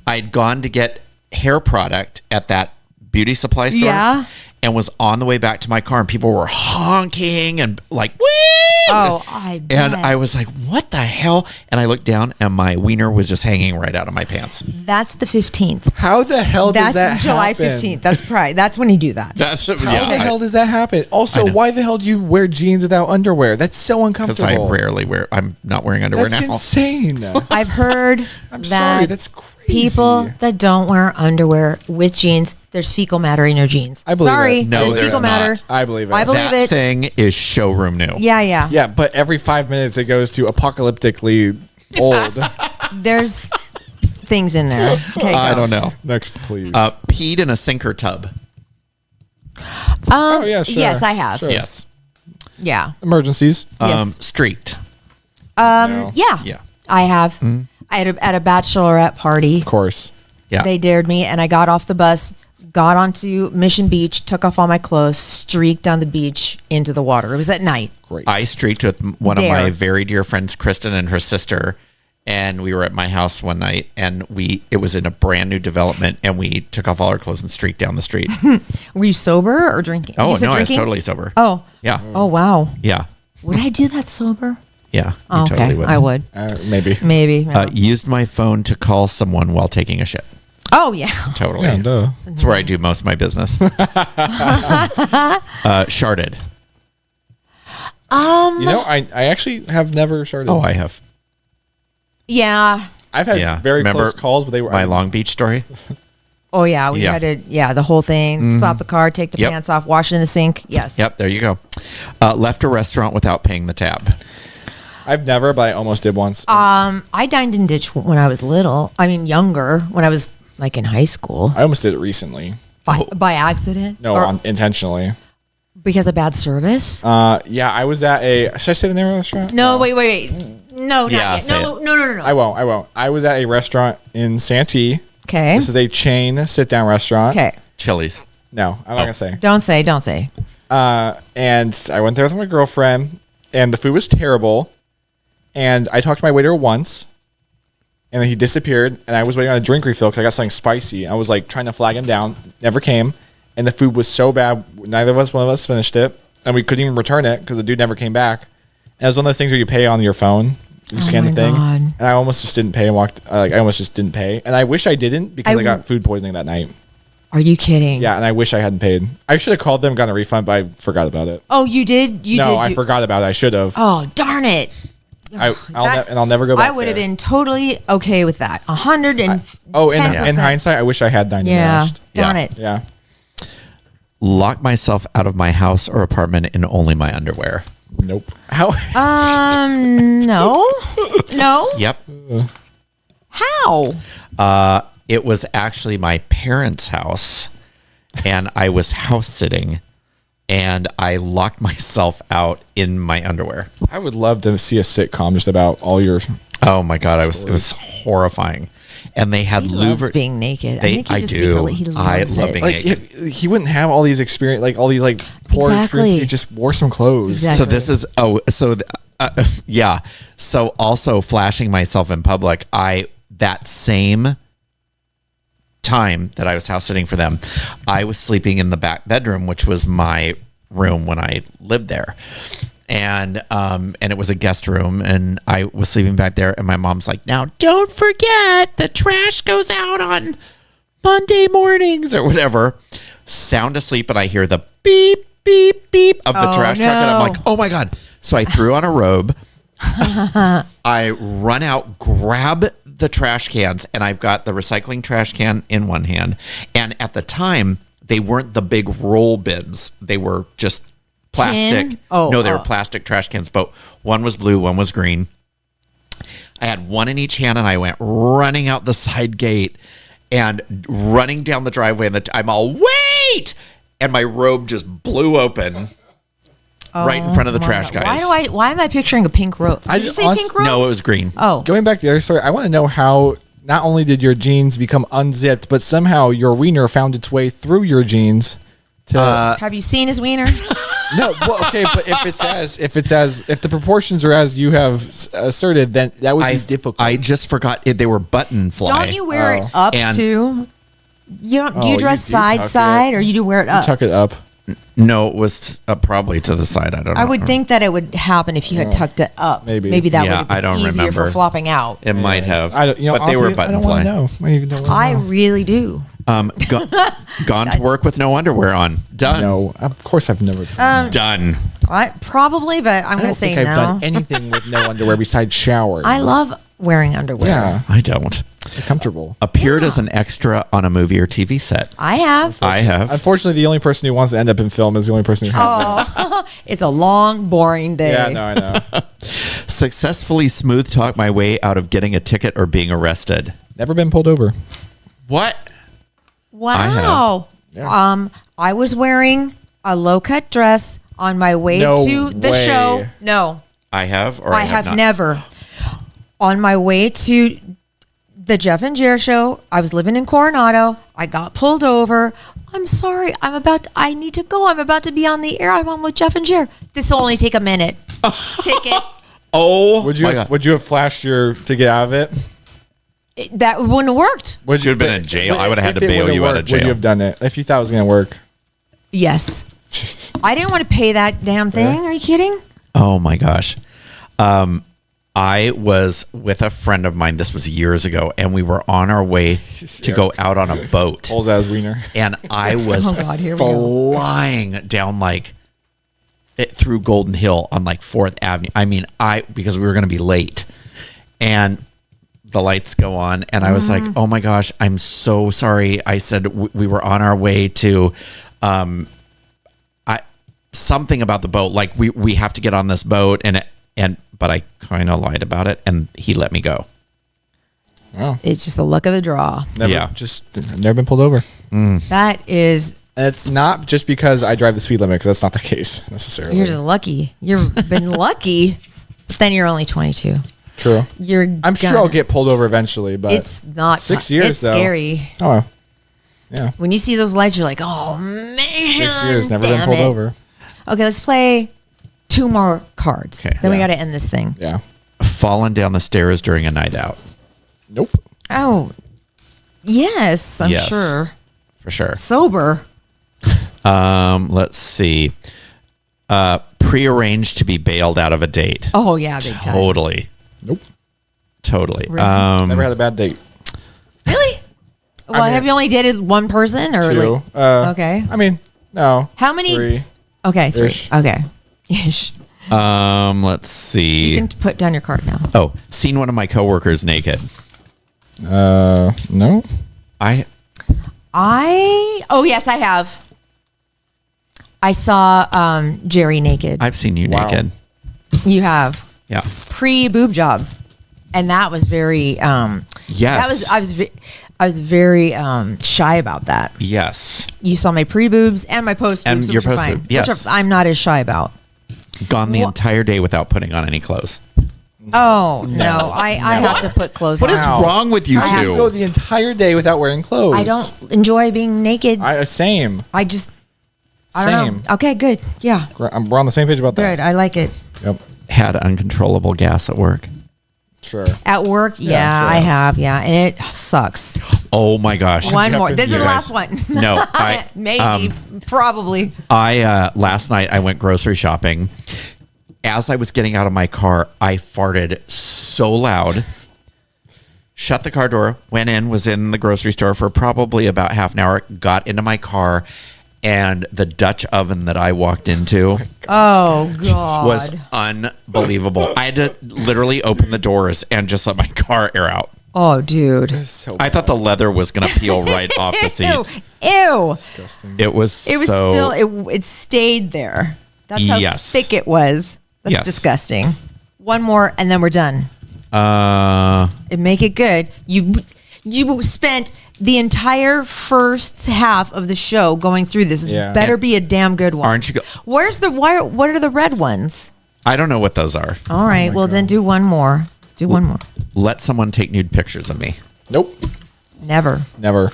[SPEAKER 3] I'd gone to get hair product at that beauty supply store
[SPEAKER 1] Yeah.
[SPEAKER 3] and was on the way back to my car, and people were honking and like, whee!
[SPEAKER 1] Oh, I bet.
[SPEAKER 3] And I was like, what the hell? And I looked down and my wiener was just hanging right out of my pants.
[SPEAKER 1] That's the 15th.
[SPEAKER 2] How the hell does that
[SPEAKER 1] That's July
[SPEAKER 2] happen?
[SPEAKER 1] 15th. That's Pride. That's when you do that.
[SPEAKER 3] That's
[SPEAKER 2] How the hell does that happen?
[SPEAKER 3] I
[SPEAKER 2] Also,
[SPEAKER 3] know.
[SPEAKER 2] why the hell do you wear jeans without underwear? That's so
[SPEAKER 3] because
[SPEAKER 2] uncomfortable.
[SPEAKER 3] I rarely wear. I'm not wearing underwear
[SPEAKER 2] That's
[SPEAKER 3] now.
[SPEAKER 2] insane.
[SPEAKER 1] I've heard
[SPEAKER 2] I'm
[SPEAKER 1] that
[SPEAKER 2] sorry, that's crazy.
[SPEAKER 1] people that don't wear underwear with jeans, there's fecal matter in your jeans.
[SPEAKER 2] I believe
[SPEAKER 1] Sorry,
[SPEAKER 2] it.
[SPEAKER 3] No,
[SPEAKER 1] there's
[SPEAKER 3] there's
[SPEAKER 1] fecal
[SPEAKER 3] not.
[SPEAKER 1] matter.
[SPEAKER 2] I believe it.
[SPEAKER 1] I believe
[SPEAKER 3] That
[SPEAKER 1] it.
[SPEAKER 3] thing is showroom new.
[SPEAKER 1] Yeah, yeah.
[SPEAKER 2] Yeah, but every 5 minutes it goes to apocalyptically old.
[SPEAKER 1] There's things in there. Okay,
[SPEAKER 3] I
[SPEAKER 1] go.
[SPEAKER 3] don't know.
[SPEAKER 2] Next, please.
[SPEAKER 3] Peed in a sinker tub.
[SPEAKER 2] oh yeah, sure.
[SPEAKER 1] Yes, I have.
[SPEAKER 2] Sure.
[SPEAKER 3] Yes.
[SPEAKER 1] Yeah.
[SPEAKER 2] Emergencies.
[SPEAKER 1] Yes.
[SPEAKER 3] Streaked.
[SPEAKER 2] No.
[SPEAKER 1] Yeah.
[SPEAKER 3] Yeah.
[SPEAKER 1] I have. I had at a bachelorette party.
[SPEAKER 2] Of course.
[SPEAKER 3] Yeah.
[SPEAKER 1] They dared me, and I got off the bus got onto Mission Beach, took off all my clothes, streaked down the beach into the water. It was at night.
[SPEAKER 2] Great.
[SPEAKER 3] I streaked with one of my very dear friends, Kristen, and her sister, and we were at my house one night, and it was in a brand new development, and we took off all our clothes and streaked down the street.
[SPEAKER 1] Were you sober or drinking?
[SPEAKER 3] Oh,
[SPEAKER 1] You said
[SPEAKER 3] no, I was
[SPEAKER 1] drinking?
[SPEAKER 3] totally sober.
[SPEAKER 1] Oh.
[SPEAKER 3] Yeah.
[SPEAKER 1] Oh, wow.
[SPEAKER 3] Yeah.
[SPEAKER 1] Would I do that sober?
[SPEAKER 3] Yeah. You
[SPEAKER 1] Oh, okay.
[SPEAKER 3] totally would.
[SPEAKER 1] I would.
[SPEAKER 2] Maybe.
[SPEAKER 1] Maybe. Yeah.
[SPEAKER 3] Used my phone to call someone while taking a shit.
[SPEAKER 1] Oh, yeah.
[SPEAKER 3] Totally.
[SPEAKER 2] Yeah, duh.
[SPEAKER 3] That's where I do most of my business. Sharded.
[SPEAKER 2] I actually have never started.
[SPEAKER 3] Oh, I have.
[SPEAKER 1] Yeah.
[SPEAKER 2] I've had very
[SPEAKER 3] Remember
[SPEAKER 2] close calls, but they were
[SPEAKER 3] my Long Beach story.
[SPEAKER 1] Oh, yeah. We
[SPEAKER 3] Yeah.
[SPEAKER 1] had to, the whole thing. Stop the car, take the
[SPEAKER 3] Yep.
[SPEAKER 1] pants off, wash it in the sink. Yes.
[SPEAKER 3] Yep, there you go. Left a restaurant without paying the tab.
[SPEAKER 2] I've never, but I almost did once.
[SPEAKER 1] I dined in ditch when I was little. I mean, younger, when I was like in high school.
[SPEAKER 2] I almost did it recently.
[SPEAKER 1] By accident?
[SPEAKER 2] No,
[SPEAKER 1] Or
[SPEAKER 2] intentionally.
[SPEAKER 1] because of bad service?
[SPEAKER 2] Yeah, I was at a. Should I say the name of the restaurant?
[SPEAKER 1] No, wait. No, not
[SPEAKER 3] Yeah,
[SPEAKER 1] yet.
[SPEAKER 3] say
[SPEAKER 1] No.
[SPEAKER 2] I won't. I was at a restaurant in Santee.
[SPEAKER 1] Okay.
[SPEAKER 2] This is a chain sit-down restaurant.
[SPEAKER 1] Okay.
[SPEAKER 3] Chili's.
[SPEAKER 2] No, I'm not gonna say.
[SPEAKER 1] Don't say.
[SPEAKER 2] And I went there with my girlfriend, and the food was terrible. And I talked to my waiter once, and then he disappeared. And I was waiting on a drink refill because I got something spicy. I was like trying to flag him down, never came. And the food was so bad, one of us finished it, and we couldn't even return it because the dude never came back. And it was one of those things where you pay on your phone, you scan the thing,
[SPEAKER 1] God.
[SPEAKER 2] and I almost just didn't pay and walked. I almost just didn't pay, and I wish I didn't because I got food poisoning that night.
[SPEAKER 1] Are you kidding?
[SPEAKER 2] Yeah, and I wish I hadn't paid. I should have called them, gotten a refund, but I forgot about it.
[SPEAKER 1] Oh, you did?
[SPEAKER 2] I forgot about it. I should have.
[SPEAKER 1] Oh, darn it.
[SPEAKER 2] I'll never go back.
[SPEAKER 1] I would have
[SPEAKER 2] there.
[SPEAKER 1] been totally okay with that. 110%.
[SPEAKER 2] In hindsight, I wish I had dined in
[SPEAKER 1] Yeah.
[SPEAKER 2] last.
[SPEAKER 1] Darn
[SPEAKER 3] Yeah.
[SPEAKER 1] it.
[SPEAKER 2] Yeah.
[SPEAKER 3] Lock myself out of my house or apartment in only my underwear.
[SPEAKER 2] Nope. How?
[SPEAKER 1] No. No.
[SPEAKER 3] Yep.
[SPEAKER 1] How?
[SPEAKER 3] It was actually my parents' house, and I was house sitting, and I locked myself out in my underwear.
[SPEAKER 2] I would love to see a sitcom just about all your.
[SPEAKER 3] Oh my God, it was horrifying. And they had
[SPEAKER 1] He loves
[SPEAKER 3] louver.
[SPEAKER 1] being naked. I think he just
[SPEAKER 3] do.
[SPEAKER 1] secretly he loves
[SPEAKER 3] I love
[SPEAKER 1] it.
[SPEAKER 3] being
[SPEAKER 2] Like
[SPEAKER 3] naked.
[SPEAKER 2] he wouldn't have all these experience, like all these like poor
[SPEAKER 1] Exactly.
[SPEAKER 2] experience. If he just wore some clothes.
[SPEAKER 1] Exactly.
[SPEAKER 3] So this is yeah. So also flashing myself in public. That same time that I was house sitting for them, I was sleeping in the back bedroom, which was my room when I lived there. And it was a guest room, and I was sleeping back there, and my mom's like, "Now don't forget the trash goes out on Monday mornings," or whatever. Sound asleep, and I hear the beep, beep, beep of the trash truck, and I'm like, "Oh my God." So I threw on a robe. I run out, grab the trash cans, and I've got the recycling trash can in one hand. And at the time, they weren't the big roll bins. They were just plastic.
[SPEAKER 1] Tin? Oh,
[SPEAKER 3] no, they were plastic trash cans, but one was blue, one was green. I had one in each hand, and I went running out the side gate and running down the driveway, and I'm all, "Wait!" And my robe just blew open right in front of the trash guys.
[SPEAKER 1] Why am I picturing a pink robe? Did you say pink robe?
[SPEAKER 3] No, it was green.
[SPEAKER 1] Oh.
[SPEAKER 2] Going back to the other story, I want to know how not only did your jeans become unzipped, but somehow your wiener found its way through your jeans.
[SPEAKER 1] Have you seen his wiener?
[SPEAKER 2] No, well, okay, but if the proportions are as you have asserted, then that would be difficult.
[SPEAKER 3] I just forgot they were button fly.
[SPEAKER 1] Don't you wear it up
[SPEAKER 3] And-
[SPEAKER 1] too? You don't. Do you
[SPEAKER 2] Oh,
[SPEAKER 1] dress
[SPEAKER 2] you do tuck
[SPEAKER 1] side
[SPEAKER 2] it.
[SPEAKER 1] or you do wear it up?
[SPEAKER 2] Tuck it up.
[SPEAKER 3] No, it was probably to the side. I don't know.
[SPEAKER 1] I would think that it would happen if you had tucked it up.
[SPEAKER 2] Maybe.
[SPEAKER 1] Maybe that
[SPEAKER 3] Yeah,
[SPEAKER 1] would have been
[SPEAKER 3] I don't
[SPEAKER 1] easier
[SPEAKER 3] remember.
[SPEAKER 1] for flopping out.
[SPEAKER 3] it might have.
[SPEAKER 2] I don't,
[SPEAKER 3] but they were
[SPEAKER 2] honestly,
[SPEAKER 3] button
[SPEAKER 2] I don't
[SPEAKER 3] fly.
[SPEAKER 2] want to know. I even don't
[SPEAKER 1] I
[SPEAKER 2] want to know.
[SPEAKER 1] really do.
[SPEAKER 3] Gone to work with no underwear on. Done.
[SPEAKER 2] No, of course I've never done.
[SPEAKER 3] Done.
[SPEAKER 1] Probably, but I'm
[SPEAKER 2] I
[SPEAKER 1] going
[SPEAKER 2] don't
[SPEAKER 1] to say
[SPEAKER 2] think
[SPEAKER 1] no.
[SPEAKER 2] I've done anything with no underwear besides shower.
[SPEAKER 1] I love wearing underwear.
[SPEAKER 2] Yeah,
[SPEAKER 3] I don't.
[SPEAKER 2] they're comfortable.
[SPEAKER 3] Appeared as an extra on a movie or TV set.
[SPEAKER 1] I have.
[SPEAKER 3] I have.
[SPEAKER 2] Unfortunately, the only person who wants to end up in film is the only person who has.
[SPEAKER 1] It's a long, boring day.
[SPEAKER 2] Yeah, no, I know.
[SPEAKER 3] Successfully smooth talk my way out of getting a ticket or being arrested.
[SPEAKER 2] Never been pulled over.
[SPEAKER 3] What?
[SPEAKER 1] Wow. I was wearing a low-cut dress on my way
[SPEAKER 2] No
[SPEAKER 1] to the
[SPEAKER 2] way.
[SPEAKER 1] show. No,
[SPEAKER 3] I have or
[SPEAKER 1] I
[SPEAKER 3] I
[SPEAKER 1] have
[SPEAKER 3] not?
[SPEAKER 1] never. On my way to the Jeff and Jer show. I was living in Coronado. I got pulled over. I'm sorry. I need to go. I'm about to be on the air. I'm on with Jeff and Jer. This will only take a minute. Ticket.
[SPEAKER 3] Oh,
[SPEAKER 2] would you have flashed your to get out of it?
[SPEAKER 1] That wouldn't have worked.
[SPEAKER 3] Would you have been in jail? I would have had to bail you out of jail.
[SPEAKER 2] Would you have done it if you thought it was going to work?
[SPEAKER 1] Yes. I didn't want to pay that damn thing. Are you kidding?
[SPEAKER 3] Oh my gosh. I was with a friend of mine. This was years ago, and we were on our way to go out on a boat.
[SPEAKER 2] Pulls out his wiener.
[SPEAKER 3] And I was flying down through Golden Hill on 4th Avenue. I mean, because we were going to be late, and the lights go on, and I was like, "Oh my gosh, I'm so sorry." I said we were on our way to, something about the boat, like we have to get on this boat, but I kind of lied about it, and he let me go.
[SPEAKER 2] Oh.
[SPEAKER 1] It's just the luck of the draw.
[SPEAKER 2] Never been pulled over.
[SPEAKER 1] That is.
[SPEAKER 2] And it's not just because I drive the speed limit, because that's not the case necessarily.
[SPEAKER 1] You're just lucky. You've been lucky, but then you're only 22.
[SPEAKER 2] True.
[SPEAKER 1] I'm
[SPEAKER 2] sure I'll get pulled over evenally, but
[SPEAKER 1] it's not
[SPEAKER 2] 6 years.
[SPEAKER 1] It's
[SPEAKER 2] though.
[SPEAKER 1] Scary.
[SPEAKER 2] Oh, well. Yeah.
[SPEAKER 1] When you see those lights, you're like, "Oh man!"
[SPEAKER 2] 6 years, never been pulled over.
[SPEAKER 1] Okay, let's play 2 more cards.
[SPEAKER 3] Okay.
[SPEAKER 1] Then we got to end this thing.
[SPEAKER 2] Yeah.
[SPEAKER 3] Fallen down the stairs during a night out.
[SPEAKER 2] Nope.
[SPEAKER 1] Oh, yes, I'm sure.
[SPEAKER 3] For sure.
[SPEAKER 1] Sober.
[SPEAKER 3] Let's see. Prearranged to be bailed out of a date.
[SPEAKER 1] Oh yeah, big time.
[SPEAKER 3] Totally.
[SPEAKER 2] Nope.
[SPEAKER 3] Totally.
[SPEAKER 1] Really?
[SPEAKER 2] Never had a bad date.
[SPEAKER 1] Really? Well, have you only dated one person or
[SPEAKER 2] 2?
[SPEAKER 1] okay.
[SPEAKER 2] I mean, no.
[SPEAKER 1] How many?
[SPEAKER 2] 3.
[SPEAKER 1] Okay, 3.
[SPEAKER 2] Ish.
[SPEAKER 1] Okay. Ish.
[SPEAKER 3] Let's see.
[SPEAKER 1] You can put down your card now.
[SPEAKER 3] Oh, seen one of my coworkers naked.
[SPEAKER 2] No.
[SPEAKER 1] Oh yes, I have. I saw Jerry naked.
[SPEAKER 3] I've seen you
[SPEAKER 2] Wow.
[SPEAKER 3] naked.
[SPEAKER 1] You have.
[SPEAKER 3] Yeah.
[SPEAKER 1] Pre-boob job. And that was very
[SPEAKER 3] Yes.
[SPEAKER 1] I was very shy about that.
[SPEAKER 3] Yes.
[SPEAKER 1] You saw my pre-boobs and my post-boobs,
[SPEAKER 3] And your
[SPEAKER 1] which are fine.
[SPEAKER 3] post-boob, yes.
[SPEAKER 1] Which I'm not as shy about.
[SPEAKER 3] Gone the entire day without putting on any clothes.
[SPEAKER 1] Oh, no. I have to put clothes
[SPEAKER 3] What
[SPEAKER 1] on.
[SPEAKER 3] is wrong with you
[SPEAKER 2] I
[SPEAKER 3] two?
[SPEAKER 2] go the entire day without wearing clothes.
[SPEAKER 1] I don't enjoy being naked.
[SPEAKER 2] Same.
[SPEAKER 1] I don't know. Okay, good. Yeah.
[SPEAKER 2] We're on the same page about that.
[SPEAKER 1] Good. I like it.
[SPEAKER 2] Yep.
[SPEAKER 3] Had uncontrollable gas at work.
[SPEAKER 2] Sure.
[SPEAKER 1] At work, yeah,
[SPEAKER 2] sure.
[SPEAKER 1] I have, yeah. And it sucks.
[SPEAKER 3] Oh my gosh.
[SPEAKER 1] One more. This is the
[SPEAKER 3] guys-
[SPEAKER 1] last one.
[SPEAKER 3] No,
[SPEAKER 1] Maybe. Probably.
[SPEAKER 3] Last night I went grocery shopping. As I was getting out of my car, I farted so loud. Shut the car door, went in, was in the grocery store for probably about half an hour, got into my car, and the Dutch oven that I walked into
[SPEAKER 1] Oh, God.
[SPEAKER 3] was unbelievable. I had to literally open the doors and just let my car air out.
[SPEAKER 1] Oh, dude.
[SPEAKER 2] So
[SPEAKER 3] I thought the leather was going to peel right off the seats.
[SPEAKER 1] Ew.
[SPEAKER 2] disgusting.
[SPEAKER 3] It was
[SPEAKER 1] It was
[SPEAKER 3] so...
[SPEAKER 1] still, it stayed there. That's how
[SPEAKER 3] Yes.
[SPEAKER 1] thick it was. That's
[SPEAKER 3] Yes.
[SPEAKER 1] disgusting. One more and then we're done. And make it good. You spent the entire first half of the show going through this. This
[SPEAKER 2] Yeah.
[SPEAKER 1] better be a damn good one.
[SPEAKER 3] Aren't you...
[SPEAKER 1] What are the red ones?
[SPEAKER 3] I don't know what those are.
[SPEAKER 1] All right. Well, then do one more. Do one more.
[SPEAKER 3] Let someone take nude pictures of me.
[SPEAKER 2] Nope.
[SPEAKER 1] Never.
[SPEAKER 2] Never.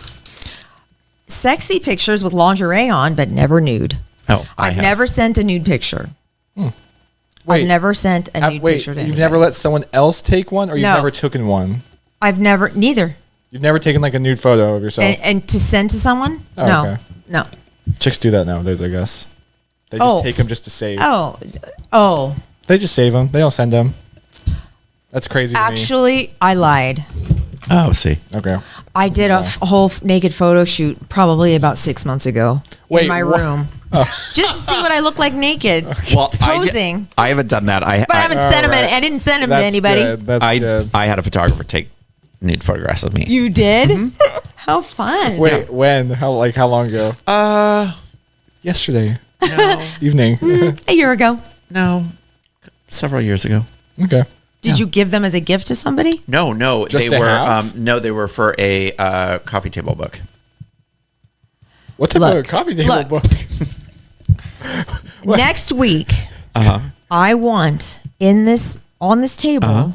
[SPEAKER 1] Sexy pictures with lingerie on, but never nude.
[SPEAKER 3] Oh,
[SPEAKER 1] I've never sent a nude picture.
[SPEAKER 2] Wait.
[SPEAKER 1] I've never sent a nude
[SPEAKER 2] Wait,
[SPEAKER 1] picture to
[SPEAKER 2] you've
[SPEAKER 1] anybody.
[SPEAKER 2] never let someone else take one, or you've
[SPEAKER 1] No.
[SPEAKER 2] never taken one?
[SPEAKER 1] Neither.
[SPEAKER 2] You've never taken like a nude photo of yourself?
[SPEAKER 1] And to send to someone?
[SPEAKER 2] Oh,
[SPEAKER 1] No.
[SPEAKER 2] okay.
[SPEAKER 1] No.
[SPEAKER 2] Chicks do that nowadays, I guess. They just take them just to save.
[SPEAKER 1] Oh.
[SPEAKER 2] They just save them. They don't send them. That's crazy to
[SPEAKER 1] Actually, I lied.
[SPEAKER 3] Oh, see.
[SPEAKER 2] me. Okay.
[SPEAKER 1] I did a whole naked photo shoot probably about 6 months ago
[SPEAKER 2] Wait,
[SPEAKER 1] in my
[SPEAKER 2] what?
[SPEAKER 1] room. Just to see what I look like naked.
[SPEAKER 3] Well,
[SPEAKER 1] Posing.
[SPEAKER 3] I haven't done that.
[SPEAKER 1] But I haven't sent them.
[SPEAKER 2] right.
[SPEAKER 1] I didn't send them
[SPEAKER 2] That's
[SPEAKER 1] to anybody.
[SPEAKER 2] Good. That's good.
[SPEAKER 3] I had a photographer take nude photographs of me.
[SPEAKER 1] You did? How fun.
[SPEAKER 2] Wait, when? How long ago? Yesterday.
[SPEAKER 3] No,
[SPEAKER 2] Evening.
[SPEAKER 1] A year ago.
[SPEAKER 3] no, several years ago.
[SPEAKER 2] Okay.
[SPEAKER 1] Did you give them as a gift to somebody?
[SPEAKER 3] No,
[SPEAKER 2] Just
[SPEAKER 3] they
[SPEAKER 2] to
[SPEAKER 3] were.
[SPEAKER 2] have?
[SPEAKER 3] No, they were for a coffee table book.
[SPEAKER 2] What type
[SPEAKER 1] Look,
[SPEAKER 2] of coffee table
[SPEAKER 1] look.
[SPEAKER 2] book?
[SPEAKER 1] Next week,
[SPEAKER 3] Uh huh.
[SPEAKER 1] I want on this table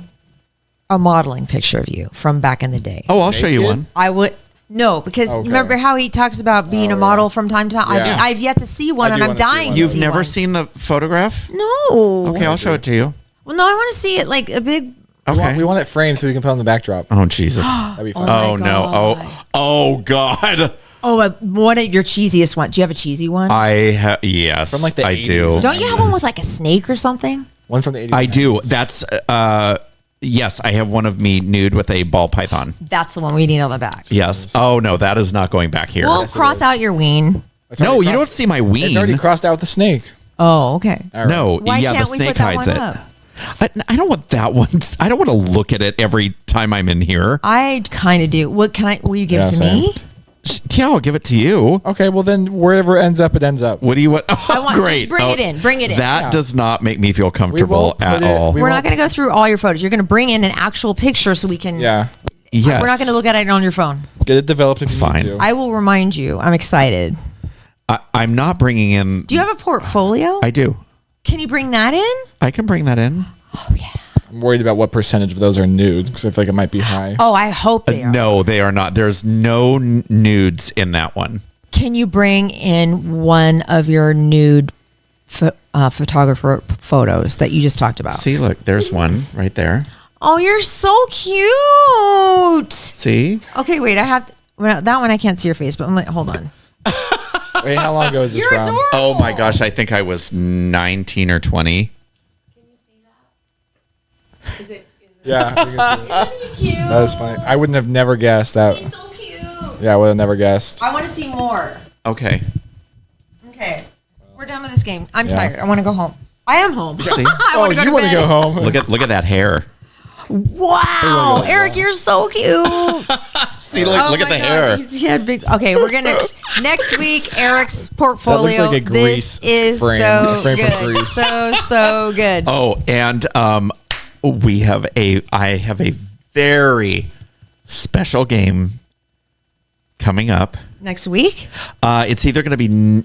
[SPEAKER 1] a modeling picture of you from back in the day.
[SPEAKER 3] Oh, I'll show you
[SPEAKER 2] Naked?
[SPEAKER 3] one.
[SPEAKER 1] I would. No, because remember how he talks about being a model from time to time?
[SPEAKER 2] Yeah.
[SPEAKER 1] I've yet to see one, and I'm dying.
[SPEAKER 2] one.
[SPEAKER 3] You've
[SPEAKER 1] see
[SPEAKER 3] never
[SPEAKER 1] one.
[SPEAKER 3] seen the photograph?
[SPEAKER 1] No.
[SPEAKER 3] Okay, I'll show it to you.
[SPEAKER 1] Well, no, I want to see it like a big.
[SPEAKER 3] Okay.
[SPEAKER 2] We want it framed so we can put it on the backdrop.
[SPEAKER 3] Oh, Jesus.
[SPEAKER 2] That'd be fun.
[SPEAKER 3] Oh,
[SPEAKER 1] my
[SPEAKER 3] no.
[SPEAKER 1] God.
[SPEAKER 3] Oh, God.
[SPEAKER 1] Oh, one of your cheesiest ones. Do you have a cheesy one?
[SPEAKER 3] Yes,
[SPEAKER 2] From, like, the
[SPEAKER 3] I
[SPEAKER 2] 80s.
[SPEAKER 3] do.
[SPEAKER 1] Don't you have one with like a snake or something?
[SPEAKER 2] One from the 80s.
[SPEAKER 3] I do. That's, yes, I have one of me nude with a ball python.
[SPEAKER 1] That's the one we need on the back.
[SPEAKER 3] Yes. Oh, no, that is not going back here.
[SPEAKER 1] We'll
[SPEAKER 2] Yes, it
[SPEAKER 1] cross
[SPEAKER 2] is.
[SPEAKER 1] out your ween.
[SPEAKER 2] It's
[SPEAKER 3] No,
[SPEAKER 2] already
[SPEAKER 3] you don't
[SPEAKER 2] crossed-
[SPEAKER 3] see my ween.
[SPEAKER 2] It's already crossed out with the snake.
[SPEAKER 1] Oh, okay.
[SPEAKER 2] All right.
[SPEAKER 3] No,
[SPEAKER 1] Why
[SPEAKER 3] yeah,
[SPEAKER 1] can't
[SPEAKER 3] the
[SPEAKER 1] we
[SPEAKER 3] snake
[SPEAKER 1] put that
[SPEAKER 3] hides
[SPEAKER 1] one
[SPEAKER 3] it.
[SPEAKER 1] up?
[SPEAKER 3] I don't want that one. I don't want to look at it every time I'm in here.
[SPEAKER 1] I kind of do. What can I? Will you give it to
[SPEAKER 2] same.
[SPEAKER 1] me?
[SPEAKER 3] Yeah, I'll give it to you.
[SPEAKER 2] Okay, well then wherever it ends up, it ends up.
[SPEAKER 3] What do you want? Oh,
[SPEAKER 1] I want.
[SPEAKER 3] great.
[SPEAKER 1] Just bring it in. Bring it in.
[SPEAKER 3] That
[SPEAKER 2] Yeah.
[SPEAKER 3] does not make me feel
[SPEAKER 2] We
[SPEAKER 3] comfortable
[SPEAKER 2] won't
[SPEAKER 3] at
[SPEAKER 2] put it-
[SPEAKER 3] all.
[SPEAKER 2] we
[SPEAKER 1] We're not
[SPEAKER 2] won't-
[SPEAKER 1] going to go through all your photos. You're going to bring in an actual picture so we can.
[SPEAKER 2] Yeah.
[SPEAKER 3] Yes.
[SPEAKER 1] We're not going to look at it on your phone.
[SPEAKER 2] Get it developed if you
[SPEAKER 3] Fine.
[SPEAKER 2] need to.
[SPEAKER 1] I will remind you. I'm excited.
[SPEAKER 3] I'm not bringing in.
[SPEAKER 1] Do you have a portfolio?
[SPEAKER 3] I do.
[SPEAKER 1] Can you bring that in?
[SPEAKER 3] I can bring that in.
[SPEAKER 1] Oh yeah.
[SPEAKER 2] I'm worried about what percentage of those are nude because I feel like it might be high.
[SPEAKER 1] Oh, I hope they are.
[SPEAKER 3] No, they are not. There's no nudes in that one.
[SPEAKER 1] Can you bring in one of your nude photographer photos that you just talked about?
[SPEAKER 3] See, look, there's one right there.
[SPEAKER 1] Oh, you're so cute.
[SPEAKER 3] See?
[SPEAKER 1] Okay, wait. I have to, well, that one. I can't see your face, but I'm like, hold on.
[SPEAKER 2] Wait, how long ago is this
[SPEAKER 1] You're
[SPEAKER 2] from?
[SPEAKER 1] adorable.
[SPEAKER 3] Oh my gosh, I think I was 19 or 20.
[SPEAKER 1] Can you see that? Is it?
[SPEAKER 2] Yeah, I can see it.
[SPEAKER 1] Isn't he cute?
[SPEAKER 2] That is funny. I wouldn't have never guessed that.
[SPEAKER 1] He's so cute.
[SPEAKER 2] Yeah, I would have never guessed.
[SPEAKER 1] I want to see more.
[SPEAKER 3] Okay.
[SPEAKER 1] Okay, we're done with this game. I'm
[SPEAKER 2] Yeah.
[SPEAKER 1] tired. I want to go home. I am home.
[SPEAKER 3] See?
[SPEAKER 1] I
[SPEAKER 2] Oh,
[SPEAKER 1] want to go
[SPEAKER 2] you
[SPEAKER 1] to
[SPEAKER 2] want to
[SPEAKER 1] bed.
[SPEAKER 2] go home?
[SPEAKER 3] Look at that hair.
[SPEAKER 1] Wow, Eric, you're so cute.
[SPEAKER 3] See, look
[SPEAKER 1] Oh
[SPEAKER 3] at
[SPEAKER 1] my
[SPEAKER 3] the
[SPEAKER 1] God,
[SPEAKER 3] hair.
[SPEAKER 1] He had big. Okay, we're gonna next week. Eric's portfolio.
[SPEAKER 2] like a grease
[SPEAKER 1] this is
[SPEAKER 2] frame.
[SPEAKER 1] so
[SPEAKER 2] Frame from
[SPEAKER 1] good.
[SPEAKER 2] Grease.
[SPEAKER 1] So good.
[SPEAKER 3] Oh, and I have a very special game coming up.
[SPEAKER 1] Next week.
[SPEAKER 3] It's either going to be.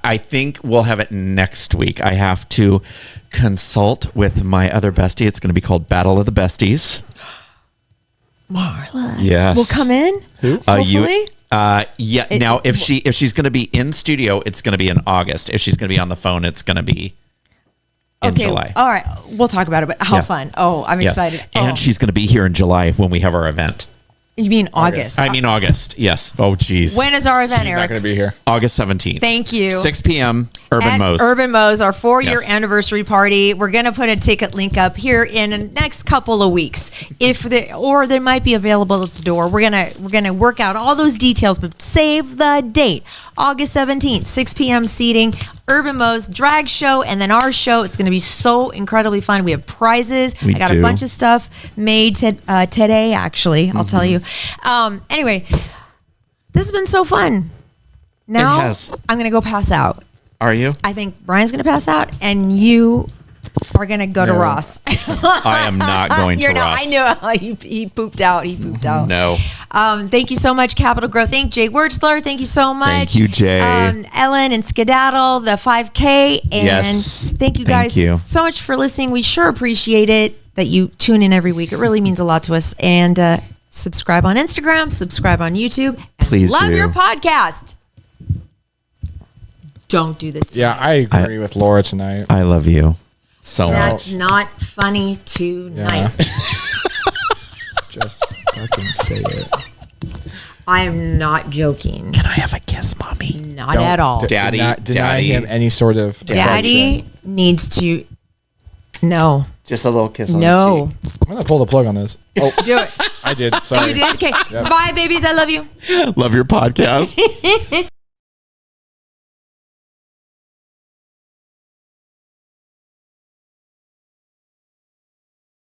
[SPEAKER 3] I think we'll have it next week. I have to consult with my other bestie. It's going to be called Battle of the Besties.
[SPEAKER 1] Marla.
[SPEAKER 3] Yes.
[SPEAKER 1] Will come in.
[SPEAKER 2] Who?
[SPEAKER 1] Hopefully.
[SPEAKER 3] Yeah. Now, if she's going to be in studio, it's going to be in August. If she's going to be on the phone, it's going to be in July.
[SPEAKER 1] All right. We'll talk about it. But how
[SPEAKER 3] Yeah.
[SPEAKER 1] fun! Oh, I'm
[SPEAKER 3] Yes.
[SPEAKER 1] excited.
[SPEAKER 3] And
[SPEAKER 1] Oh.
[SPEAKER 3] she's going to be here in July when we have our event.
[SPEAKER 1] You mean August?
[SPEAKER 3] I mean August. Yes. Oh, geez.
[SPEAKER 1] When is our event,
[SPEAKER 2] She's not
[SPEAKER 1] Eric?
[SPEAKER 2] going to be here.
[SPEAKER 3] August 17th.
[SPEAKER 1] Thank you.
[SPEAKER 3] 6 p.m. Urban
[SPEAKER 1] At
[SPEAKER 3] Mo's.
[SPEAKER 1] Urban Mo's, our 4-year
[SPEAKER 3] Yes.
[SPEAKER 1] anniversary party. We're going to put a ticket link up here in the next couple of weeks. Or they might be available at the door. We're gonna work out all those details, but save the date. August 17th, 6 p.m. seating, Urban Mo's drag show, and then our show. It's going to be so incredibly fun. We have prizes.
[SPEAKER 3] We
[SPEAKER 1] I got
[SPEAKER 3] do.
[SPEAKER 1] a bunch of stuff made today, actually. I'll tell you. Anyway, this has been so fun. Now
[SPEAKER 3] has.
[SPEAKER 1] I'm going to go pass out.
[SPEAKER 3] Are you?
[SPEAKER 1] I think Brian's going to pass out, and you are going to go to
[SPEAKER 2] No.
[SPEAKER 1] Ross.
[SPEAKER 3] I am not going to Ross.
[SPEAKER 1] I knew he pooped out. He pooped out.
[SPEAKER 3] No.
[SPEAKER 1] Thank you so much, Capital Growth. Thank Jay Wurtzler. Thank you so much.
[SPEAKER 3] Thank you, Jay.
[SPEAKER 1] Ellen and Skedaddle, the 5K. And
[SPEAKER 3] Yes.
[SPEAKER 1] thank you
[SPEAKER 3] Thank
[SPEAKER 1] guys
[SPEAKER 3] you.
[SPEAKER 1] so much for listening. We sure appreciate it that you tune in every week. It really means a lot to us. And subscribe on Instagram, subscribe on YouTube. And
[SPEAKER 3] Please
[SPEAKER 1] love
[SPEAKER 3] do.
[SPEAKER 1] your podcast. Don't do this to
[SPEAKER 2] Yeah,
[SPEAKER 1] me.
[SPEAKER 2] I agree with Laura tonight.
[SPEAKER 3] I love you so much.
[SPEAKER 1] That's not funny tonight.
[SPEAKER 2] Yeah. Just fucking say it.
[SPEAKER 1] I am not joking.
[SPEAKER 3] Can I have a kiss, mommy?
[SPEAKER 1] Not at all.
[SPEAKER 3] Daddy,
[SPEAKER 2] Deny
[SPEAKER 3] Daddy.
[SPEAKER 2] him any sort of
[SPEAKER 1] Daddy
[SPEAKER 2] affection.
[SPEAKER 1] needs to. No.
[SPEAKER 3] Just a little kiss on
[SPEAKER 1] No.
[SPEAKER 2] I'm gonna pull the plug on this. Oh,
[SPEAKER 1] Do it.
[SPEAKER 2] I did. Sorry.
[SPEAKER 1] You did? Okay.
[SPEAKER 2] Yep.
[SPEAKER 1] Bye, babies. I love you.
[SPEAKER 3] Love your podcast.